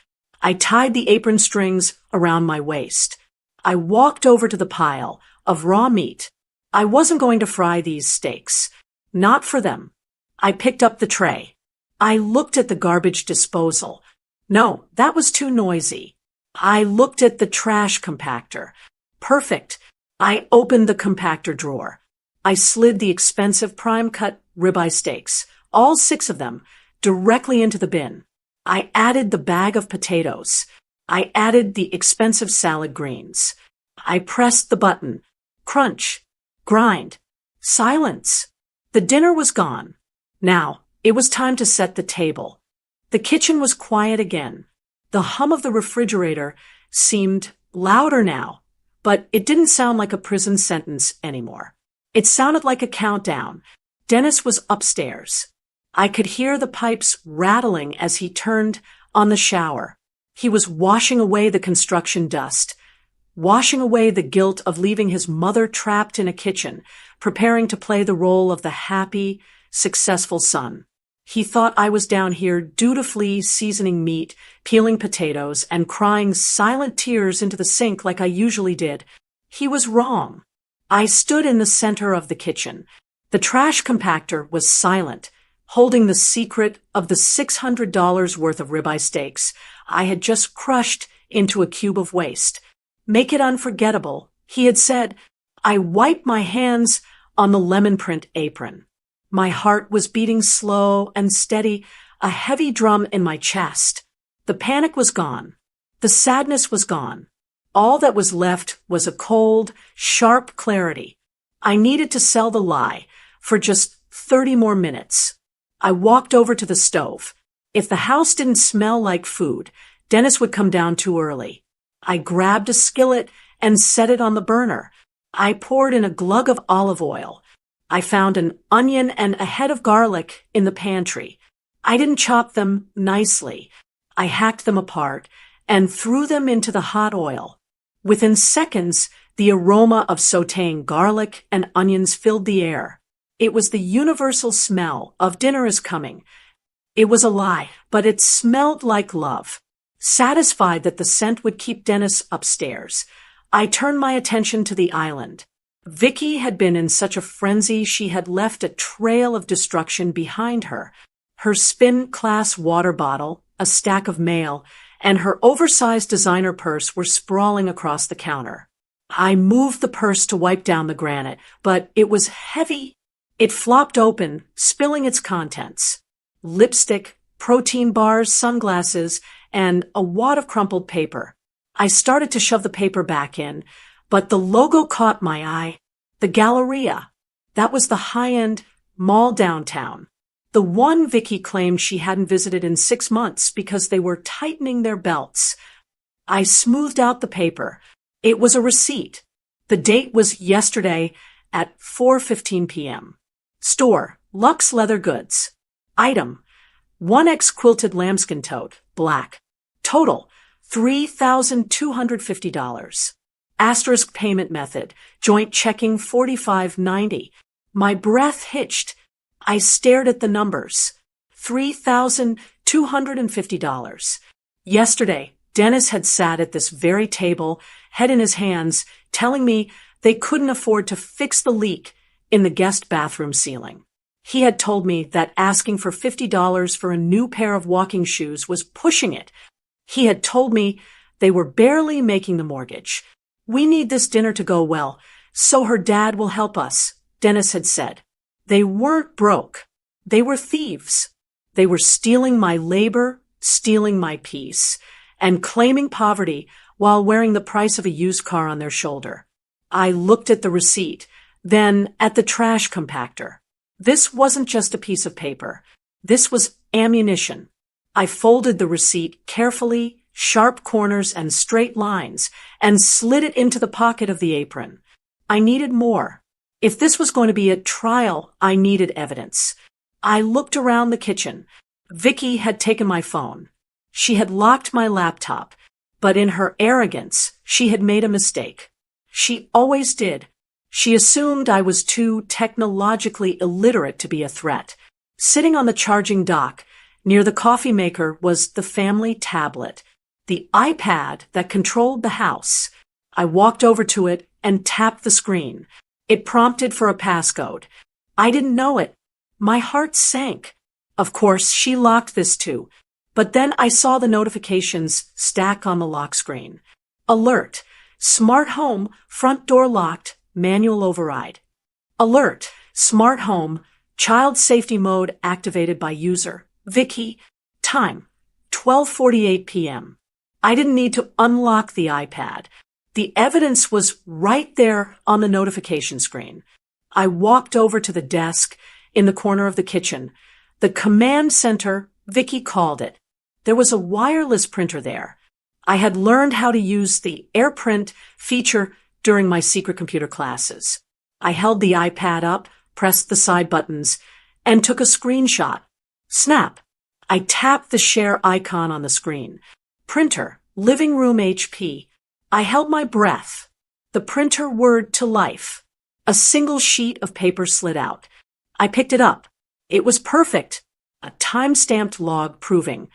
I tied the apron strings around my waist. I walked over to the pile of raw meat. I wasn't going to fry these steaks. Not for them. I picked up the tray. I looked at the garbage disposal. No, that was too noisy. I looked at the trash compactor. Perfect. I opened the compactor drawer. I slid the expensive prime-cut ribeye steaks, all 6 of them, directly into the bin. I added the bag of potatoes. I added the expensive salad greens. I pressed the button. Crunch. Grind. Silence. The dinner was gone. Now, it was time to set the table. The kitchen was quiet again. The hum of the refrigerator seemed louder now, but it didn't sound like a prison sentence anymore. It sounded like a countdown. Dennis was upstairs. I could hear the pipes rattling as he turned on the shower. He was washing away the construction dust, washing away the guilt of leaving his mother trapped in a kitchen, preparing to play the role of the happy, successful son. He thought I was down here dutifully seasoning meat, peeling potatoes, and crying silent tears into the sink like I usually did. He was wrong. I stood in the center of the kitchen. The trash compactor was silent, holding the secret of the $600 worth of ribeye steaks I had just crushed into a cube of waste. Make it unforgettable, he had said. I wiped my hands on the lemon print apron. My heart was beating slow and steady, a heavy drum in my chest. The panic was gone. The sadness was gone. All that was left was a cold, sharp clarity. I needed to sell the lie for just 30 more minutes. I walked over to the stove. If the house didn't smell like food, Dennis would come down too early. I grabbed a skillet and set it on the burner. I poured in a glug of olive oil. I found an onion and a head of garlic in the pantry. I didn't chop them nicely. I hacked them apart and threw them into the hot oil. Within seconds, the aroma of sautéing garlic and onions filled the air. It was the universal smell of dinner is coming. It was a lie, but it smelled like love. Satisfied that the scent would keep Dennis upstairs, I turned my attention to the island. Vicky had been in such a frenzy she had left a trail of destruction behind her. Her spin-class water bottle, a stack of mail, and her oversized designer purse were sprawling across the counter. I moved the purse to wipe down the granite, but it was heavy. It flopped open, spilling its contents. Lipstick, protein bars, sunglasses, and a wad of crumpled paper. I started to shove the paper back in, but the logo caught my eye. The Galleria. That was the high-end mall downtown. The one Vicky claimed she hadn't visited in 6 months because they were tightening their belts. I smoothed out the paper. It was a receipt. The date was yesterday at 4:15 p.m. Store, Lux Leather Goods. Item, 1X quilted lambskin tote, black. Total, $3,250. Asterisk payment method, joint checking $45.90. My breath hitched. I stared at the numbers. $3,250. Yesterday, Dennis had sat at this very table, head in his hands, telling me they couldn't afford to fix the leak in the guest bathroom ceiling. He had told me that asking for $50 for a new pair of walking shoes was pushing it. He had told me they were barely making the mortgage. We need this dinner to go well, so her dad will help us, Dennis had said. They weren't broke. They were thieves. They were stealing my labor, stealing my peace, and claiming poverty while wearing the price of a used car on their shoulder. I looked at the receipt, then at the trash compactor. This wasn't just a piece of paper. This was ammunition. I folded the receipt carefully, sharp corners and straight lines, and slid it into the pocket of the apron. I needed more. If this was going to be a trial, I needed evidence. I looked around the kitchen. Vicky had taken my phone. She had locked my laptop, but in her arrogance, she had made a mistake. She always did. She assumed I was too technologically illiterate to be a threat. Sitting on the charging dock, near the coffee maker, was the family tablet, the iPad that controlled the house. I walked over to it and tapped the screen. It prompted for a passcode. I didn't know it. My heart sank. Of course, she locked this too. But then I saw the notifications stack on the lock screen. Alert. Smart home, front door locked, manual override. Alert. Smart home, child safety mode activated by user. Vicky. Time. 12:48 p.m. I didn't need to unlock the iPad. The evidence was right there on the notification screen. I walked over to the desk in the corner of the kitchen. The command center, Vicky called it. There was a wireless printer there. I had learned how to use the AirPrint feature during my secret computer classes. I held the iPad up, pressed the side buttons, and took a screenshot. Snap. I tapped the share icon on the screen. Printer, living room HP. I held my breath. The printer whirred to life. A single sheet of paper slid out. I picked it up. It was perfect. A time-stamped log proving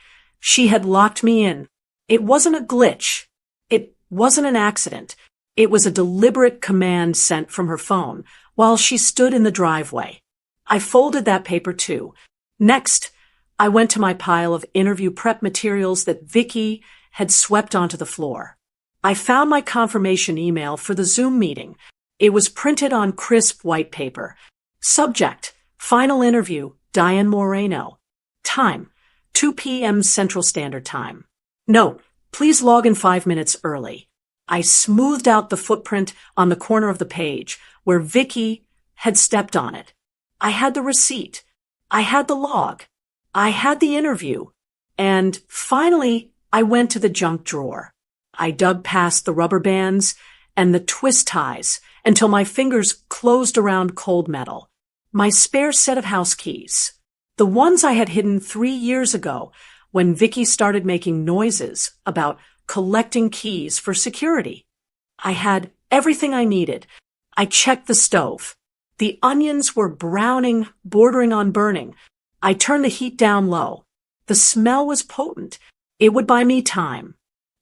she had locked me in. It wasn't a glitch. It wasn't an accident. It was a deliberate command sent from her phone while she stood in the driveway. I folded that paper too. Next, I went to my pile of interview prep materials that Vicky had swept onto the floor. I found my confirmation email for the Zoom meeting. It was printed on crisp white paper. Subject, final interview, Diane Moreno. Time, 2 p.m. Central Standard Time. Note, please log in 5 minutes early. I smoothed out the footprint on the corner of the page where Vicky had stepped on it. I had the receipt. I had the log. I had the interview. And finally, I went to the junk drawer. I dug past the rubber bands and the twist ties until my fingers closed around cold metal. My spare set of house keys. The ones I had hidden 3 years ago when Vicky started making noises about collecting keys for security. I had everything I needed. I checked the stove. The onions were browning, bordering on burning. I turned the heat down low. The smell was potent. It would buy me time.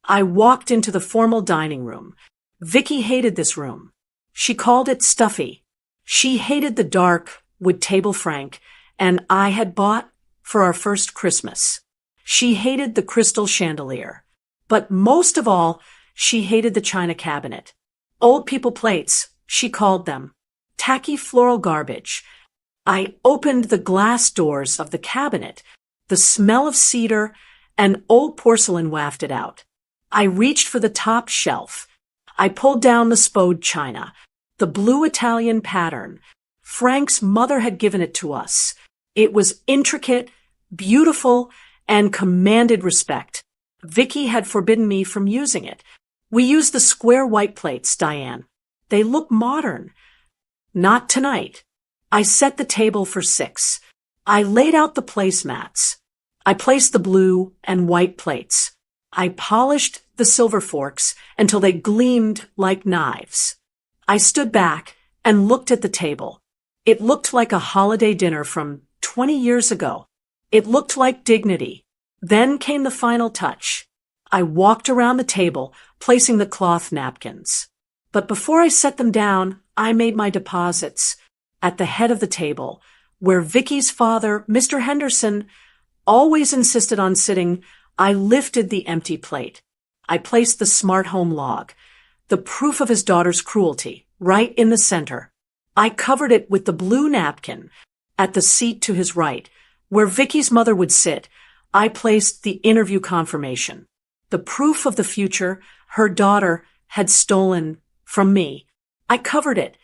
I walked into the formal dining room. Vicky hated this room. She called it stuffy. She hated the dark wood table Frank and I had bought for our first Christmas. She hated the crystal chandelier. But most of all, she hated the china cabinet. Old people plates, she called them. Tacky floral garbage. I opened the glass doors of the cabinet. The smell of cedar and old porcelain wafted out. I reached for the top shelf. I pulled down the Spode china, the blue Italian pattern. Frank's mother had given it to us. It was intricate, beautiful, and commanded respect. Vicky had forbidden me from using it. We used the square white plates, Diane. They look modern. Not tonight. I set the table for 6. I laid out the placemats. I placed the blue and white plates. I polished the silver forks until they gleamed like knives. I stood back and looked at the table. It looked like a holiday dinner from 20 years ago. It looked like dignity. Then came the final touch. I walked around the table, placing the cloth napkins. But before I set them down, I made my deposits. At the head of the table, where Vicky's father, Mr. Henderson, always insisted on sitting, I lifted the empty plate. I placed the smart home log, the proof of his daughter's cruelty, right in the center. I covered it with the blue napkin. At the seat to his right, where Vicky's mother would sit, I placed the interview confirmation, the proof of the future her daughter had stolen from me. I covered it.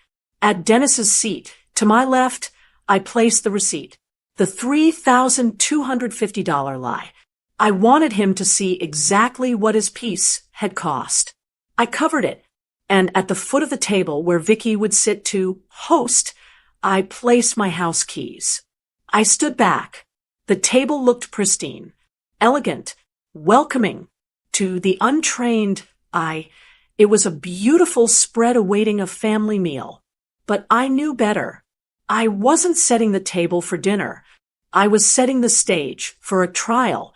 At Dennis's seat, to my left, I placed the receipt, the $3,250 lie. I wanted him to see exactly what his piece had cost. I covered it, and at the foot of the table where Vicky would sit to host, I placed my house keys. I stood back. The table looked pristine, elegant, welcoming to the untrained eye. It was a beautiful spread awaiting a family meal. But I knew better. I wasn't setting the table for dinner. I was setting the stage for a trial.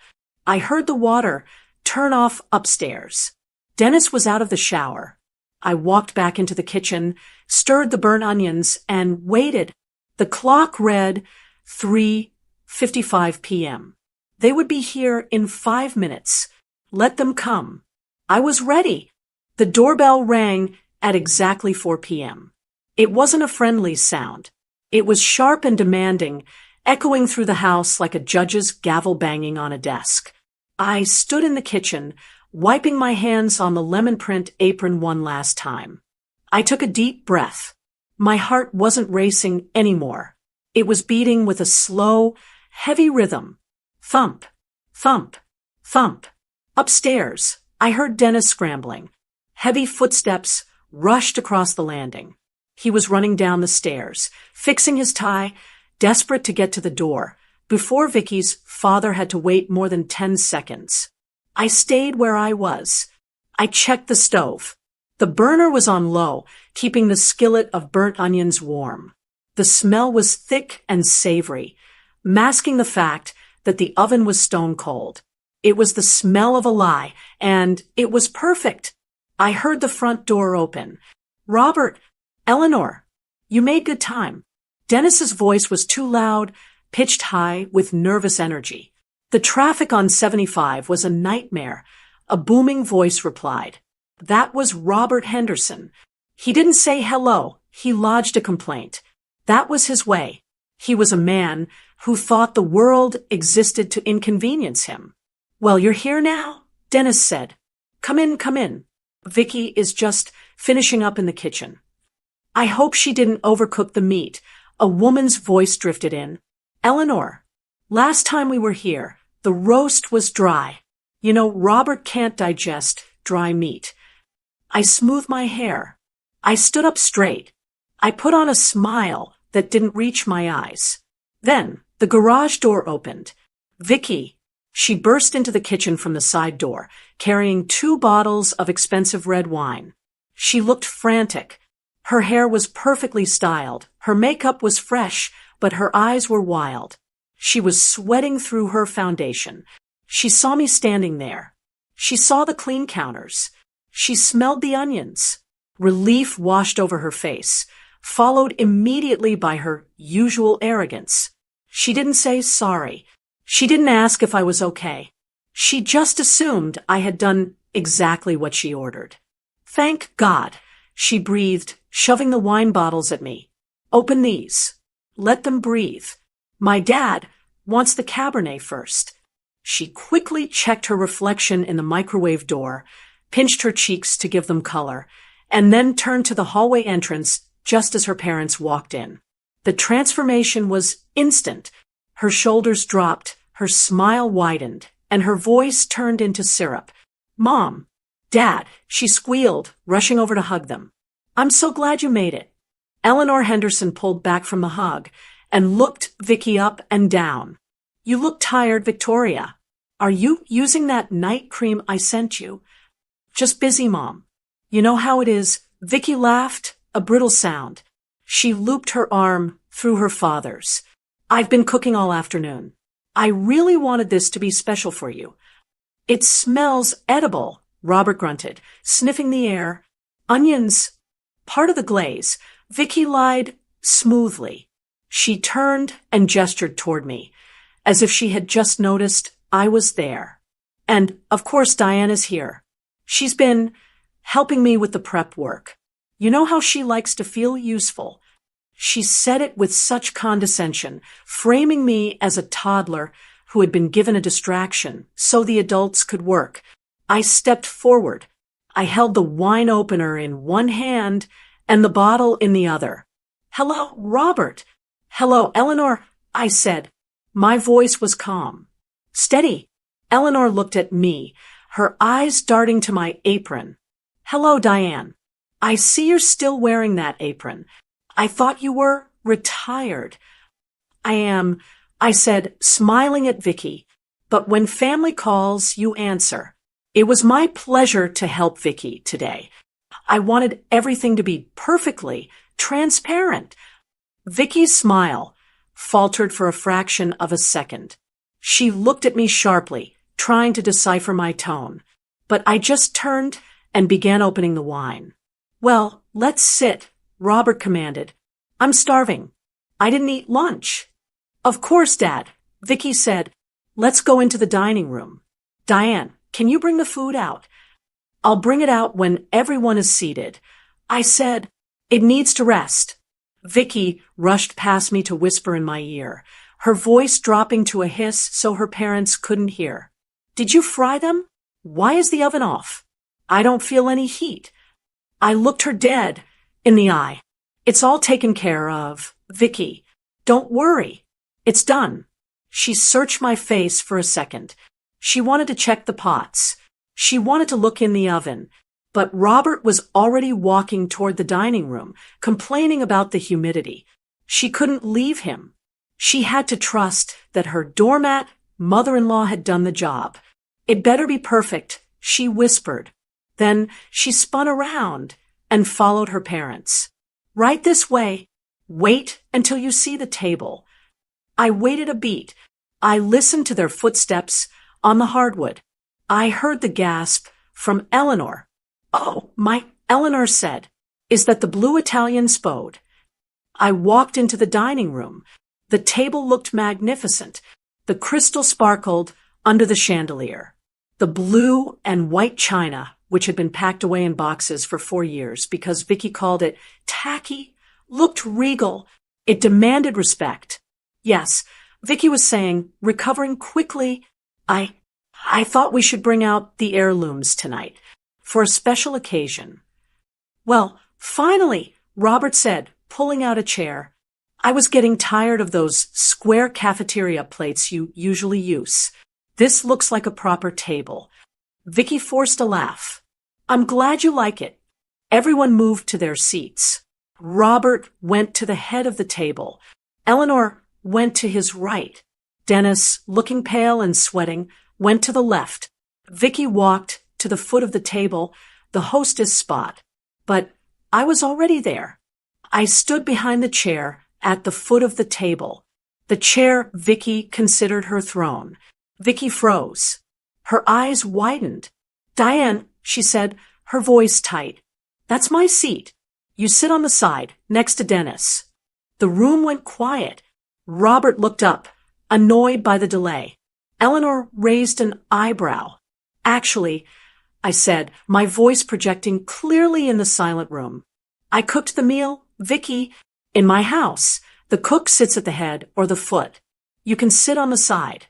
I heard the water turn off upstairs. Dennis was out of the shower. I walked back into the kitchen, stirred the burnt onions, and waited. The clock read 3:55 p.m. They would be here in 5 minutes. Let them come. I was ready. The doorbell rang at exactly 4 p.m. It wasn't a friendly sound. It was sharp and demanding, echoing through the house like a judge's gavel banging on a desk. I stood in the kitchen, wiping my hands on the lemon print apron one last time. I took a deep breath. My heart wasn't racing anymore. It was beating with a slow, heavy rhythm. Thump, thump, thump. Upstairs, I heard Dennis scrambling. Heavy footsteps rushed across the landing. He was running down the stairs, fixing his tie, desperate to get to the door, before Vicky's father had to wait more than 10 seconds. I stayed where I was. I checked the stove. The burner was on low, keeping the skillet of burnt onions warm. The smell was thick and savory, masking the fact that the oven was stone cold. It was the smell of a lie, and it was perfect. I heard the front door open. Robert, Eleanor, you made good time. Dennis's voice was too loud, pitched high with nervous energy. The traffic on 75 was a nightmare. A booming voice replied. That was Robert Henderson. He didn't say hello. He lodged a complaint. That was his way. He was a man who thought the world existed to inconvenience him. Well, you're here now, Dennis said. Come in, come in. Vicky is just finishing up in the kitchen. I hope she didn't overcook the meat. A woman's voice drifted in. Eleanor, last time we were here, the roast was dry. You know, Robert can't digest dry meat. I smoothed my hair. I stood up straight. I put on a smile that didn't reach my eyes. Then the garage door opened. Vicky, she burst into the kitchen from the side door, carrying 2 bottles of expensive red wine. She looked frantic. Her hair was perfectly styled. Her makeup was fresh, but her eyes were wild. She was sweating through her foundation. She saw me standing there. She saw the clean counters. She smelled the onions. Relief washed over her face, followed immediately by her usual arrogance. She didn't say sorry. She didn't ask if I was okay. She just assumed I had done exactly what she ordered. Thank God, she breathed, shoving the wine bottles at me. Open these. Let them breathe. My dad wants the Cabernet first. She quickly checked her reflection in the microwave door, pinched her cheeks to give them color, and then turned to the hallway entrance just as her parents walked in. The transformation was instant. Her shoulders dropped, her smile widened, and her voice turned into syrup. Mom, Dad, she squealed, rushing over to hug them. I'm so glad you made it. Eleanor Henderson pulled back from the hug and looked Vicky up and down. You look tired, Victoria. Are you using that night cream I sent you? Just busy, Mom. You know how it is. Vicky laughed, a brittle sound. She looped her arm through her father's. I've been cooking all afternoon. I really wanted this to be special for you. It smells edible, Robert grunted, sniffing the air. Onions, part of the glaze. Vicky lied smoothly. She turned and gestured toward me, as if she had just noticed I was there. And, of course, Diana's here. She's been helping me with the prep work. You know how she likes to feel useful. She said it with such condescension, framing me as a toddler who had been given a distraction so the adults could work. I stepped forward. I held the wine opener in one hand and the bottle in the other. Hello, Robert. Hello, Eleanor, I said. My voice was calm. Steady. Eleanor looked at me, her eyes darting to my apron. Hello, Diane. I see you're still wearing that apron. I thought you were retired. I am, I said, smiling at Vicky. But when family calls, you answer. It was my pleasure to help Vicky today. I wanted everything to be perfectly transparent. Vicky's smile faltered for a fraction of a second. She looked at me sharply, trying to decipher my tone. But I just turned and began opening the wine. Well, let's sit, Robert commanded. I'm starving. I didn't eat lunch. Of course, Dad, Vicky said. Let's go into the dining room. Diane, can you bring the food out? I'll bring it out when everyone is seated. I said, it needs to rest. Vicky rushed past me to whisper in my ear, her voice dropping to a hiss so her parents couldn't hear. Did you fry them? Why is the oven off? I don't feel any heat. I looked her dead in the eye. It's all taken care of, Vicky. Don't worry. It's done. She searched my face for a second. She wanted to check the pots. She wanted to look in the oven. But Robert was already walking toward the dining room, complaining about the humidity. She couldn't leave him. She had to trust that her doormat mother-in-law had done the job. It better be perfect, she whispered. Then she spun around and followed her parents. Right this way. Wait until you see the table. I waited a beat. I listened to their footsteps on the hardwood. I heard the gasp from Eleanor. Oh, Eleanor said, is that the blue Italian spode? I walked into the dining room. The table looked magnificent. The crystal sparkled under the chandelier. The blue and white china, which had been packed away in boxes for 4 years because Vicky called it tacky, looked regal. It demanded respect. Yes, Vicky was saying, recovering quickly, I thought we should bring out the heirlooms tonight for a special occasion. Well, finally, Robert said, pulling out a chair. I was getting tired of those square cafeteria plates you usually use. This looks like a proper table. Vicky forced a laugh. I'm glad you like it. Everyone moved to their seats. Robert went to the head of the table. Eleanor went to his right. Dennis, looking pale and sweating, went to the left. Vicky walked to the foot of the table, the hostess spot. But I was already there. I stood behind the chair at the foot of the table. The chair Vicky considered her throne. Vicky froze. Her eyes widened. Diane, she said, her voice tight. That's my seat. You sit on the side, next to Dennis. The room went quiet. Robert looked up, annoyed by the delay. Eleanor raised an eyebrow. Actually, I said, my voice projecting clearly in the silent room. I cooked the meal, Vicky. In my house, the cook sits at the head or the foot. You can sit on the side.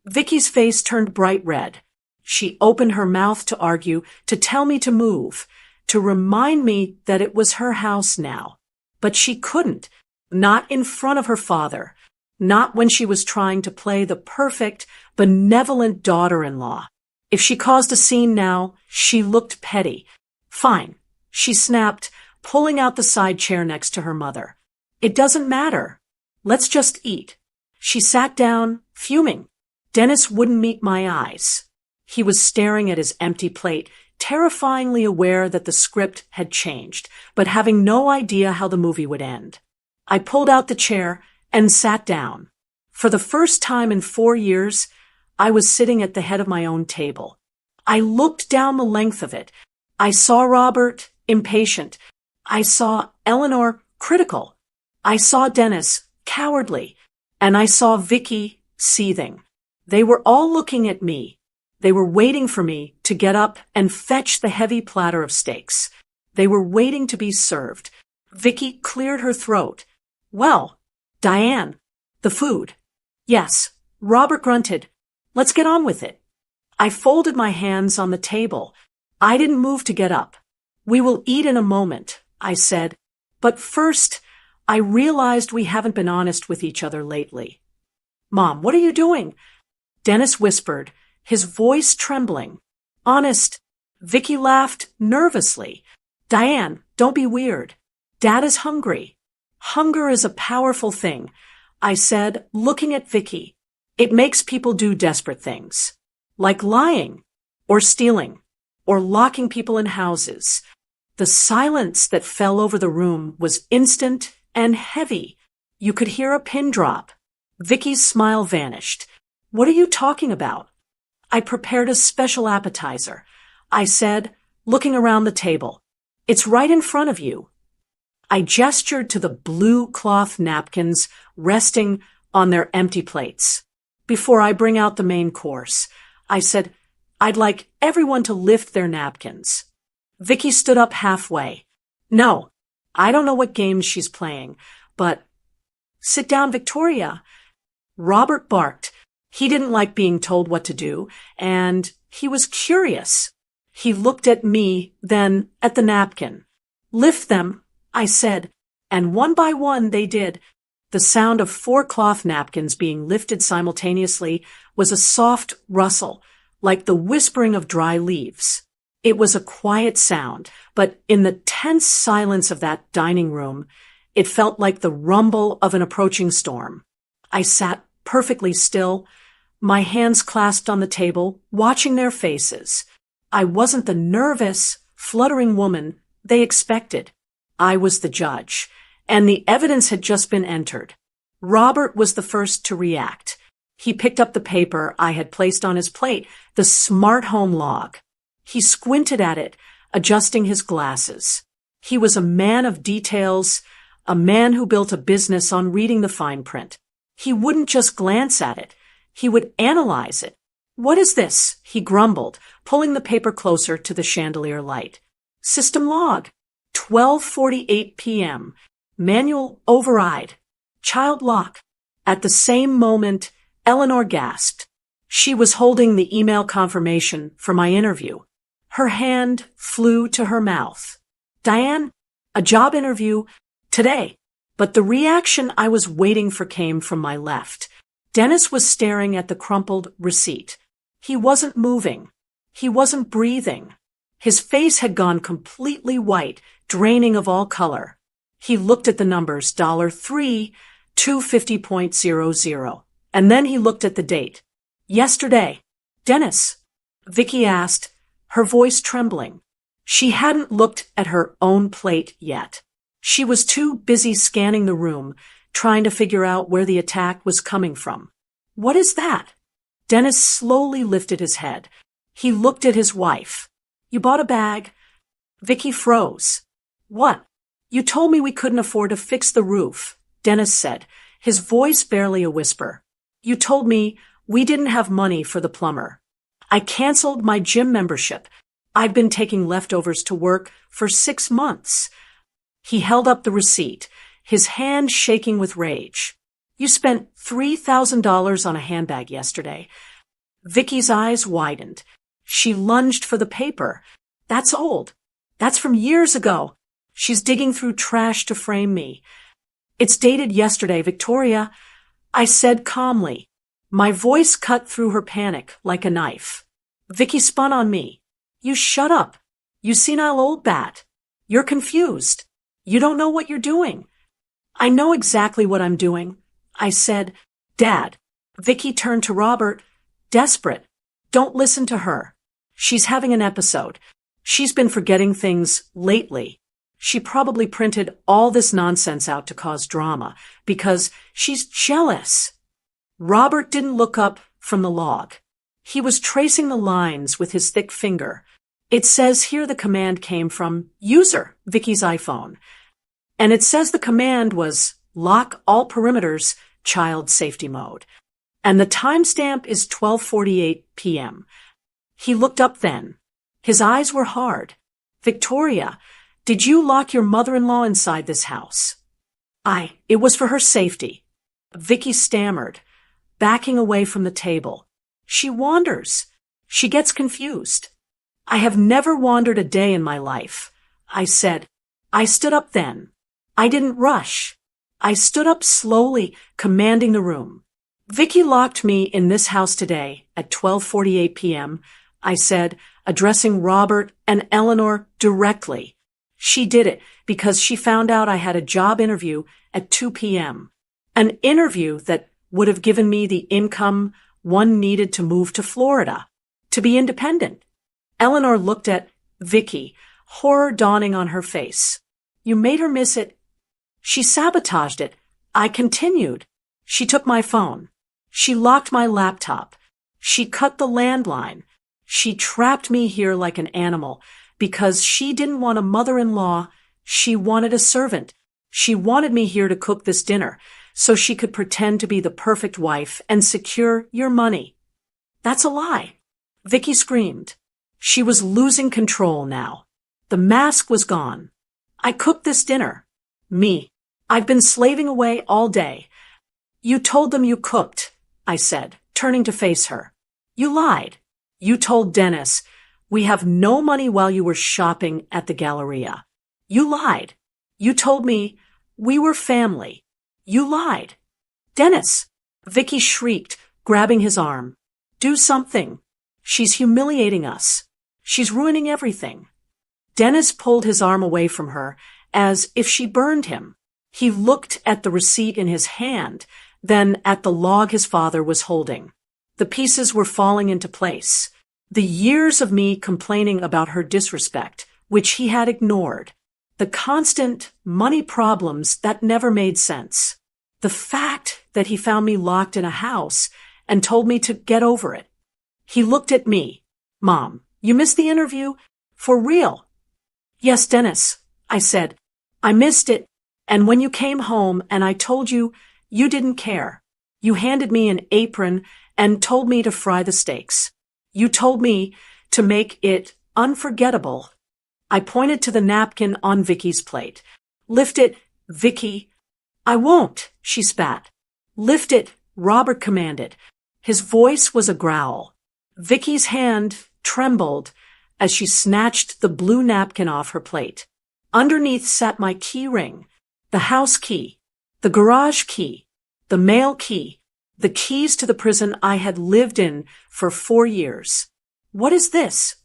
Vicky's face turned bright red. She opened her mouth to argue, to tell me to move, to remind me that it was her house now. But she couldn't, not in front of her father, not when she was trying to play the perfect, benevolent daughter-in-law. If she caused a scene now, she looked petty. Fine, she snapped, pulling out the side chair next to her mother. It doesn't matter. Let's just eat. She sat down, fuming. Dennis wouldn't meet my eyes. He was staring at his empty plate, terrifyingly aware that the script had changed, but having no idea how the movie would end. I pulled out the chair and sat down. For the first time in 4 years, I was sitting at the head of my own table. I looked down the length of it. I saw Robert, impatient. I saw Eleanor, critical. I saw Dennis, cowardly. And I saw Vicky, seething. They were all looking at me. They were waiting for me to get up and fetch the heavy platter of steaks. They were waiting to be served. Vicky cleared her throat. Well, Diane, the food. Yes, Robert grunted. Let's get on with it. I folded my hands on the table. I didn't move to get up. We will eat in a moment, I said. But first, I realized we haven't been honest with each other lately. Mom, what are you doing? Dennis whispered, his voice trembling. Honest. Vicky laughed nervously. Diane, don't be weird. Dad is hungry. Hunger is a powerful thing, I said, looking at Vicky. It makes people do desperate things, like lying, or stealing, or locking people in houses. The silence that fell over the room was instant and heavy. You could hear a pin drop. Vicky's smile vanished. What are you talking about? I prepared a special appetizer, I said, looking around the table. It's right in front of you. I gestured to the blue cloth napkins resting on their empty plates. Before I bring out the main course, I said, I'd like everyone to lift their napkins. Vicky stood up halfway. No, I don't know what games she's playing, but sit down, Victoria. Robert barked. He didn't like being told what to do, and he was curious. He looked at me, then at the napkin. Lift them, I said, and one by one they did. The sound of 4 cloth napkins being lifted simultaneously was a soft rustle, like the whispering of dry leaves. It was a quiet sound, but in the tense silence of that dining room, it felt like the rumble of an approaching storm. I sat perfectly still, my hands clasped on the table, watching their faces. I wasn't the nervous, fluttering woman they expected. I was the judge, and the evidence had just been entered. Robert was the first to react. He picked up the paper I had placed on his plate, the smart home log. He squinted at it, adjusting his glasses. He was a man of details, a man who built a business on reading the fine print. He wouldn't just glance at it. He would analyze it. What is this? He grumbled, pulling the paper closer to the chandelier light. System log. 12:48 p.m. Manual override. Child lock. At the same moment, Eleanor gasped. She was holding the email confirmation for my interview. Her hand flew to her mouth. Diane, a job interview today. But the reaction I was waiting for came from my left. Dennis was staring at the crumpled receipt. He wasn't moving. He wasn't breathing. His face had gone completely white, draining of all color. He looked at the numbers, $3, 250.00. And then he looked at the date. Yesterday. Dennis, Vicky asked, her voice trembling. She hadn't looked at her own plate yet. She was too busy scanning the room, trying to figure out where the attack was coming from. What is that? Dennis slowly lifted his head. He looked at his wife. You bought a bag? Vicky froze. What? You told me we couldn't afford to fix the roof, Dennis said, his voice barely a whisper. You told me we didn't have money for the plumber. I canceled my gym membership. I've been taking leftovers to work for 6 months. He held up the receipt, his hand shaking with rage. You spent $3,000 on a handbag yesterday. Vicky's eyes widened. She lunged for the paper. That's old. That's from years ago. She's digging through trash to frame me. It's dated yesterday, Victoria, I said calmly. My voice cut through her panic like a knife. Vicky spun on me. You shut up. You senile old bat. You're confused. You don't know what you're doing. I know exactly what I'm doing, I said. Dad. Vicky turned to Robert. Desperate. Don't listen to her. She's having an episode. She's been forgetting things lately. She probably printed all this nonsense out to cause drama because she's jealous. Robert didn't look up from the log. He was tracing the lines with his thick finger. It says here the command came from user, Vicky's iPhone. And it says the command was lock all perimeters, child safety mode. And the timestamp is 12:48 p.m. He looked up then. His eyes were hard. Victoria, did you lock your mother-in-law inside this house? It was for her safety. Vicky stammered, backing away from the table. She wanders. She gets confused. I have never wandered a day in my life, I said. I stood up then. I didn't rush. I stood up slowly, commanding the room. Vicky locked me in this house today at 12:48 p.m., I said, addressing Robert and Eleanor directly. She did it because she found out I had a job interview at 2 p.m., an interview that would have given me the income one needed to move to Florida, to be independent. Eleanor looked at Vicky, horror dawning on her face. You made her miss it. She sabotaged it. I continued. She took my phone. She locked my laptop. She cut the landline. She trapped me here like an animal because she didn't want a mother-in-law. She wanted a servant. She wanted me here to cook this dinner so she could pretend to be the perfect wife and secure your money. That's a lie. Vicky screamed. She was losing control now. The mask was gone. I cooked this dinner. Me. I've been slaving away all day. You told them you cooked, I said, turning to face her. You lied. You told Dennis, we have no money while you were shopping at the Galleria. You lied. You told me we were family. You lied. Dennis, Vicky shrieked, grabbing his arm. Do something. She's humiliating us. She's ruining everything. Dennis pulled his arm away from her as if she burned him. He looked at the receipt in his hand, then at the log his father was holding. The pieces were falling into place. The years of me complaining about her disrespect, which he had ignored. The constant money problems that never made sense. The fact that he found me locked in a house and told me to get over it. He looked at me. Mom, you missed the interview? For real? Yes, Dennis, I said. I missed it. And when you came home and I told you, you didn't care. You handed me an apron and told me to fry the steaks. You told me to make it unforgettable. I pointed to the napkin on Vicky's plate. Lift it, Vicky. I won't, she spat. Lift it, Robert commanded. His voice was a growl. Vicky's hand trembled as she snatched the blue napkin off her plate. Underneath sat my key ring, the house key, the garage key, the mail key, the keys to the prison I had lived in for 4 years. What is this?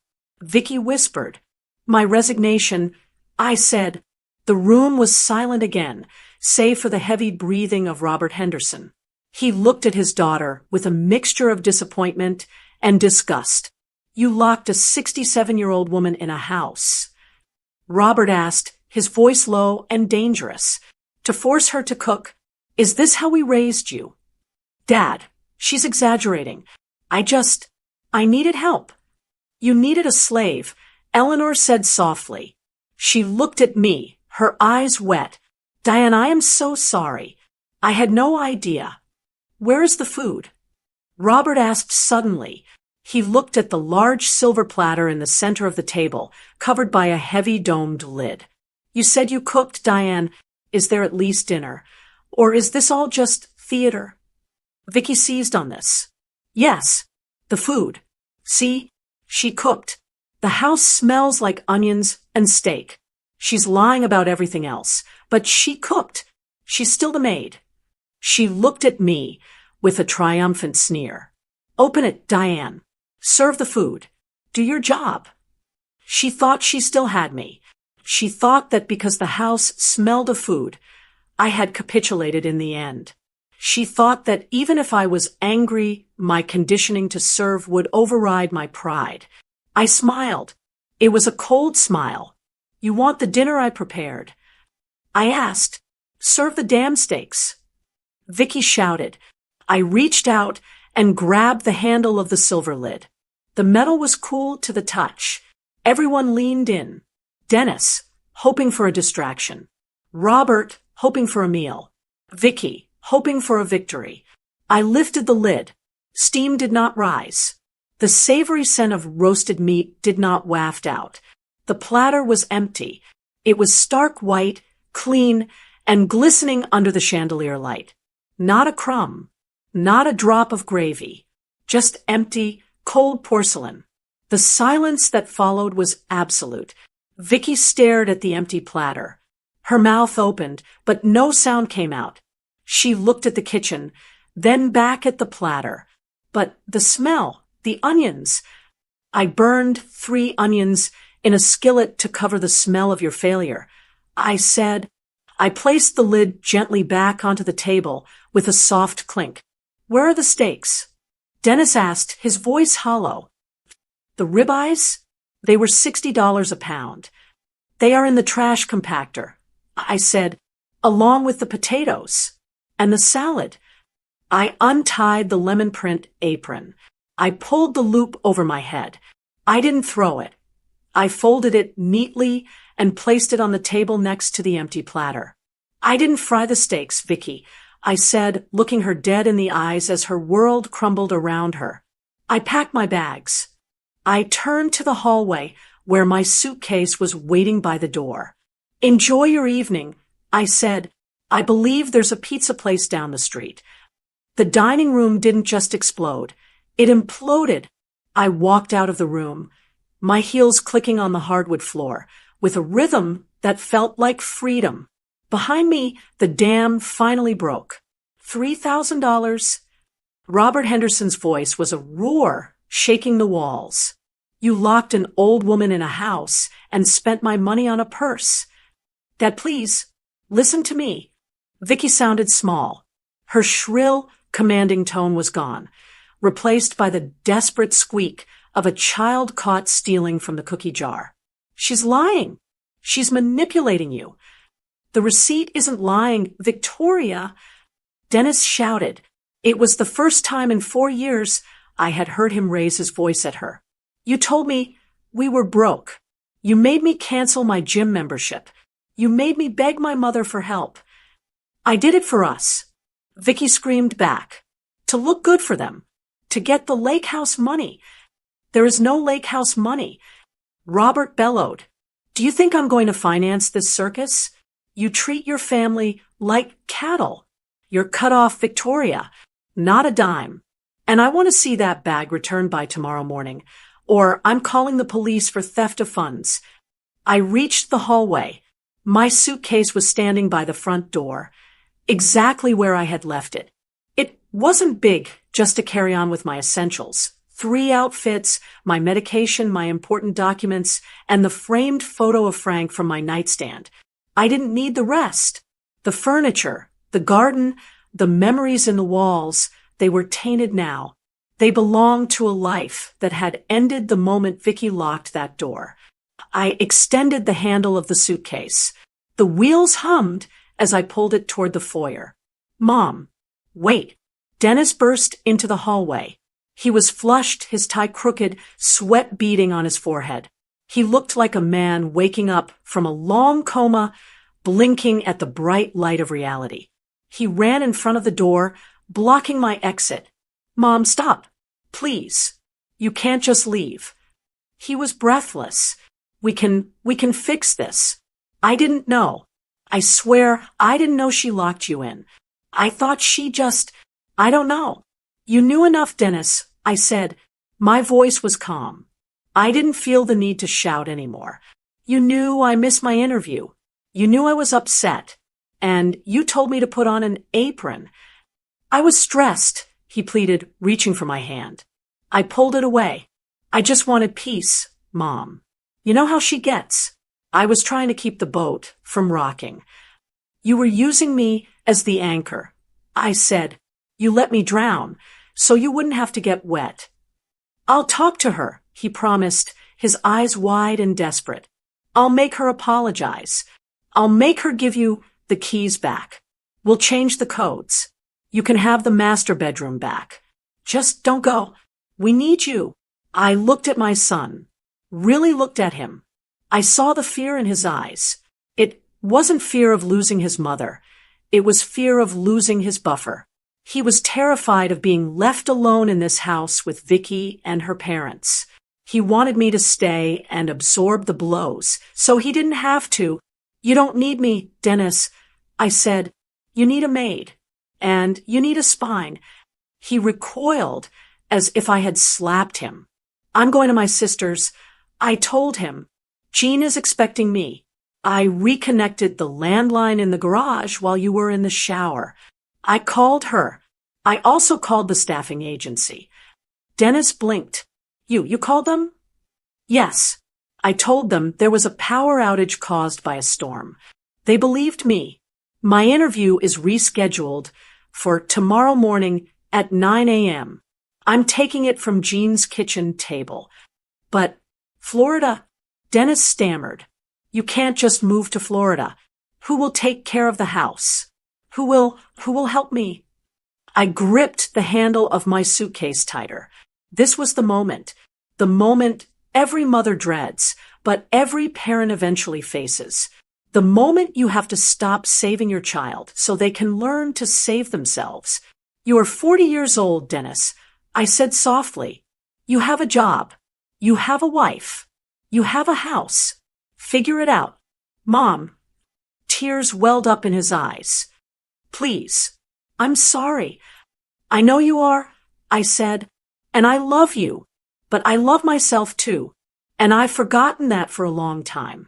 Vicky whispered. My resignation, I said. The room was silent again, save for the heavy breathing of Robert Henderson. He looked at his daughter with a mixture of disappointment and disgust. You locked a 67-year-old woman in a house. Robert asked, his voice low and dangerous, to force her to cook. Is this how we raised you? Dad, she's exaggerating. I needed help. You needed a slave, Eleanor said softly. She looked at me, her eyes wet. Diane, I am so sorry. I had no idea. Where is the food? Robert asked suddenly. He looked at the large silver platter in the center of the table, covered by a heavy domed lid. You said you cooked, Diane. Is there at least dinner? Or is this all just theater? Vicky seized on this. Yes, the food. See, she cooked. The house smells like onions and steak. She's lying about everything else, but she cooked. She's still the maid. She looked at me with a triumphant sneer. Open it, Diane. Serve the food. Do your job. She thought she still had me. She thought that because the house smelled of food, I had capitulated in the end. She thought that even if I was angry, my conditioning to serve would override my pride. I smiled. It was a cold smile. You want the dinner I prepared? I asked. Serve the damn steaks. Vicky shouted. I reached out and grabbed the handle of the silver lid. The metal was cool to the touch. Everyone leaned in. Dennis, hoping for a distraction. Robert, hoping for a meal. Vicky, hoping for a victory. I lifted the lid. Steam did not rise. The savory scent of roasted meat did not waft out. The platter was empty. It was stark white, clean, and glistening under the chandelier light. Not a crumb. Not a drop of gravy. Just empty, cold porcelain. The silence that followed was absolute. Vicky stared at the empty platter. Her mouth opened, but no sound came out. She looked at the kitchen, then back at the platter. But the smell, the onions. I burned 3 onions in a skillet to cover the smell of your failure. I said. I placed the lid gently back onto the table with a soft clink. Where are the steaks? Dennis asked, his voice hollow. The ribeyes? They were $60 a pound. They are in the trash compactor, I said, along with the potatoes. And the salad. I untied the lemon print apron. I pulled the loop over my head. I didn't throw it. I folded it neatly and placed it on the table next to the empty platter. I didn't fry the steaks, Vicky, I said, looking her dead in the eyes as her world crumbled around her. I packed my bags. I turned to the hallway where my suitcase was waiting by the door. Enjoy your evening, I said. I believe there's a pizza place down the street. The dining room didn't just explode. It imploded. I walked out of the room, my heels clicking on the hardwood floor, with a rhythm that felt like freedom. Behind me, the dam finally broke. $3,000. Robert Henderson's voice was a roar, shaking the walls. You locked an old woman in a house and spent my money on a purse. Dad, please, listen to me. Vicky sounded small. Her shrill, commanding tone was gone, replaced by the desperate squeak of a child caught stealing from the cookie jar. She's lying. She's manipulating you. The receipt isn't lying, Victoria. Dennis shouted. It was the first time in 4 years I had heard him raise his voice at her. You told me we were broke. You made me cancel my gym membership. You made me beg my mother for help. I did it for us. Vicky screamed back. To look good for them. To get the lake house money. There is no lake house money. Robert bellowed. Do you think I'm going to finance this circus? You treat your family like cattle. You're cut off, Victoria. Not a dime. And I want to see that bag returned by tomorrow morning, or I'm calling the police for theft of funds. I reached the hallway. My suitcase was standing by the front door, exactly where I had left it. It wasn't big, just to carry on with my essentials. 3 outfits, my medication, my important documents, and the framed photo of Frank from my nightstand. I didn't need the rest. The furniture, the garden, the memories in the walls, they were tainted now. They belonged to a life that had ended the moment Vicky locked that door. I extended the handle of the suitcase. The wheels hummed as I pulled it toward the foyer. Mom, wait. Dennis burst into the hallway. He was flushed, his tie crooked, sweat beading on his forehead. He looked like a man waking up from a long coma, blinking at the bright light of reality. He ran in front of the door, blocking my exit. "Mom, stop. Please. You can't just leave." He was breathless. We can fix this." "I didn't know. I swear I didn't know she locked you in. I thought I don't know." "You knew enough, Dennis," I said. My voice was calm. I didn't feel the need to shout anymore. "You knew I missed my interview. You knew I was upset. And you told me to put on an apron." "I was stressed," he pleaded, reaching for my hand. I pulled it away. "I just wanted peace, Mom. You know how she gets." I was trying to keep the boat from rocking. "You were using me as the anchor," I said. "You let me drown, so you wouldn't have to get wet." "I'll talk to her," he promised, his eyes wide and desperate. "I'll make her apologize. I'll make her give you the keys back. We'll change the codes. You can have the master bedroom back. Just don't go. We need you." I looked at my son, really looked at him. I saw the fear in his eyes. It wasn't fear of losing his mother. It was fear of losing his buffer. He was terrified of being left alone in this house with Vicky and her parents. He wanted me to stay and absorb the blows, so he didn't have to. "You don't need me, Dennis," I said. "You need a maid. And you need a spine." He recoiled as if I had slapped him. "I'm going to my sister's," I told him. "Jean is expecting me. I reconnected the landline in the garage while you were in the shower. I called her. I also called the staffing agency." Dennis blinked. You called them?" "Yes. I told them there was a power outage caused by a storm. They believed me. My interview is rescheduled for tomorrow morning at 9 a.m. I'm taking it from Jean's kitchen table." "But Florida," Dennis stammered. "You can't just move to Florida. Who will take care of the house? Who will help me?" I gripped the handle of my suitcase tighter. This was the moment every mother dreads, but every parent eventually faces. The moment you have to stop saving your child so they can learn to save themselves. "You are 40 years old, Dennis," I said softly. "You have a job. You have a wife. You have a house. Figure it out." "Mom." Tears welled up in his eyes. "Please. I'm sorry." "I know you are," I said, "and I love you, but I love myself too, and I've forgotten that for a long time."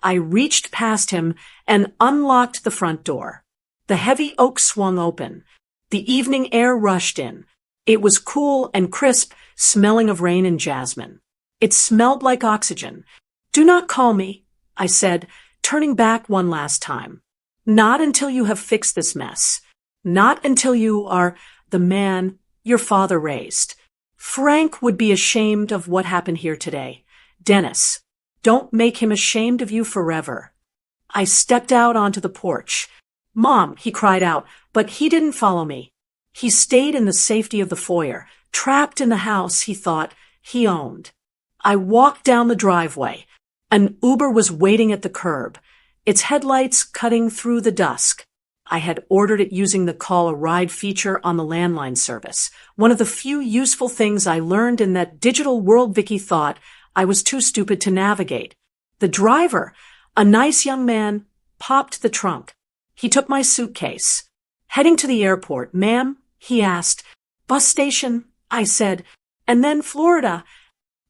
I reached past him and unlocked the front door. The heavy oak swung open. The evening air rushed in. It was cool and crisp, smelling of rain and jasmine. It smelled like oxygen. "Do not call me," I said, turning back one last time. "Not until you have fixed this mess. Not until you are the man your father raised. Frank would be ashamed of what happened here today. Dennis, don't make him ashamed of you forever." I stepped out onto the porch. "Mom," he cried out, but he didn't follow me. He stayed in the safety of the foyer, trapped in the house he thought he owned. I walked down the driveway. An Uber was waiting at the curb, its headlights cutting through the dusk. I had ordered it using the call a ride feature on the landline service, one of the few useful things I learned in that digital world Vicky thought I was too stupid to navigate. The driver, a nice young man, popped the trunk. He took my suitcase. "Heading to the airport, ma'am?" he asked. "Bus station," I said, "and then Florida."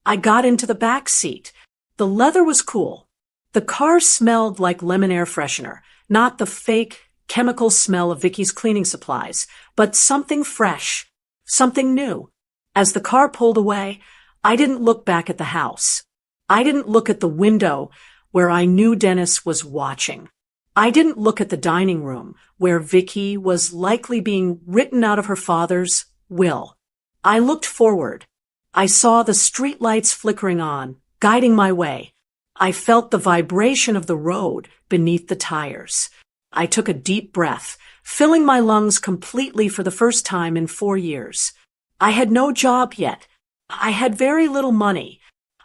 I got into the back seat. The leather was cool. The car smelled like lemon air freshener, not the fake chemical smell of Vicky's cleaning supplies, but something fresh, something new. As the car pulled away, I didn't look back at the house. I didn't look at the window where I knew Dennis was watching. I didn't look at the dining room where Vicky was likely being written out of her father's will. I looked forward. I saw the streetlights flickering on, guiding my way. I felt the vibration of the road beneath the tires. I took a deep breath, filling my lungs completely for the first time in 4 years. I had no job yet. I had very little money.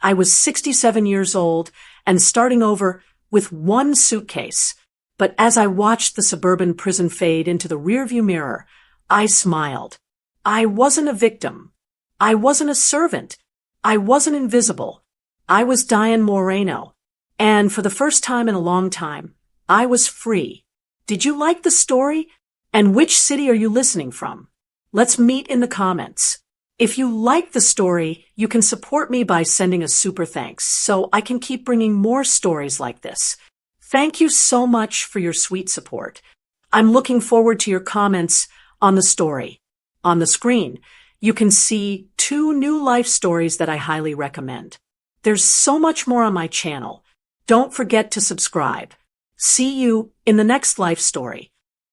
I was 67 years old and starting over with one suitcase. But as I watched the suburban prison fade into the rearview mirror, I smiled. I wasn't a victim. I wasn't a servant. I wasn't invisible. I was Diane Moreno. And for the first time in a long time, I was free. Did you like the story? And which city are you listening from? Let's meet in the comments. If you like the story, you can support me by sending a super thanks so I can keep bringing more stories like this. Thank you so much for your sweet support. I'm looking forward to your comments on the story. On the screen, you can see 2 new life stories that I highly recommend. There's so much more on my channel. Don't forget to subscribe. See you in the next life story.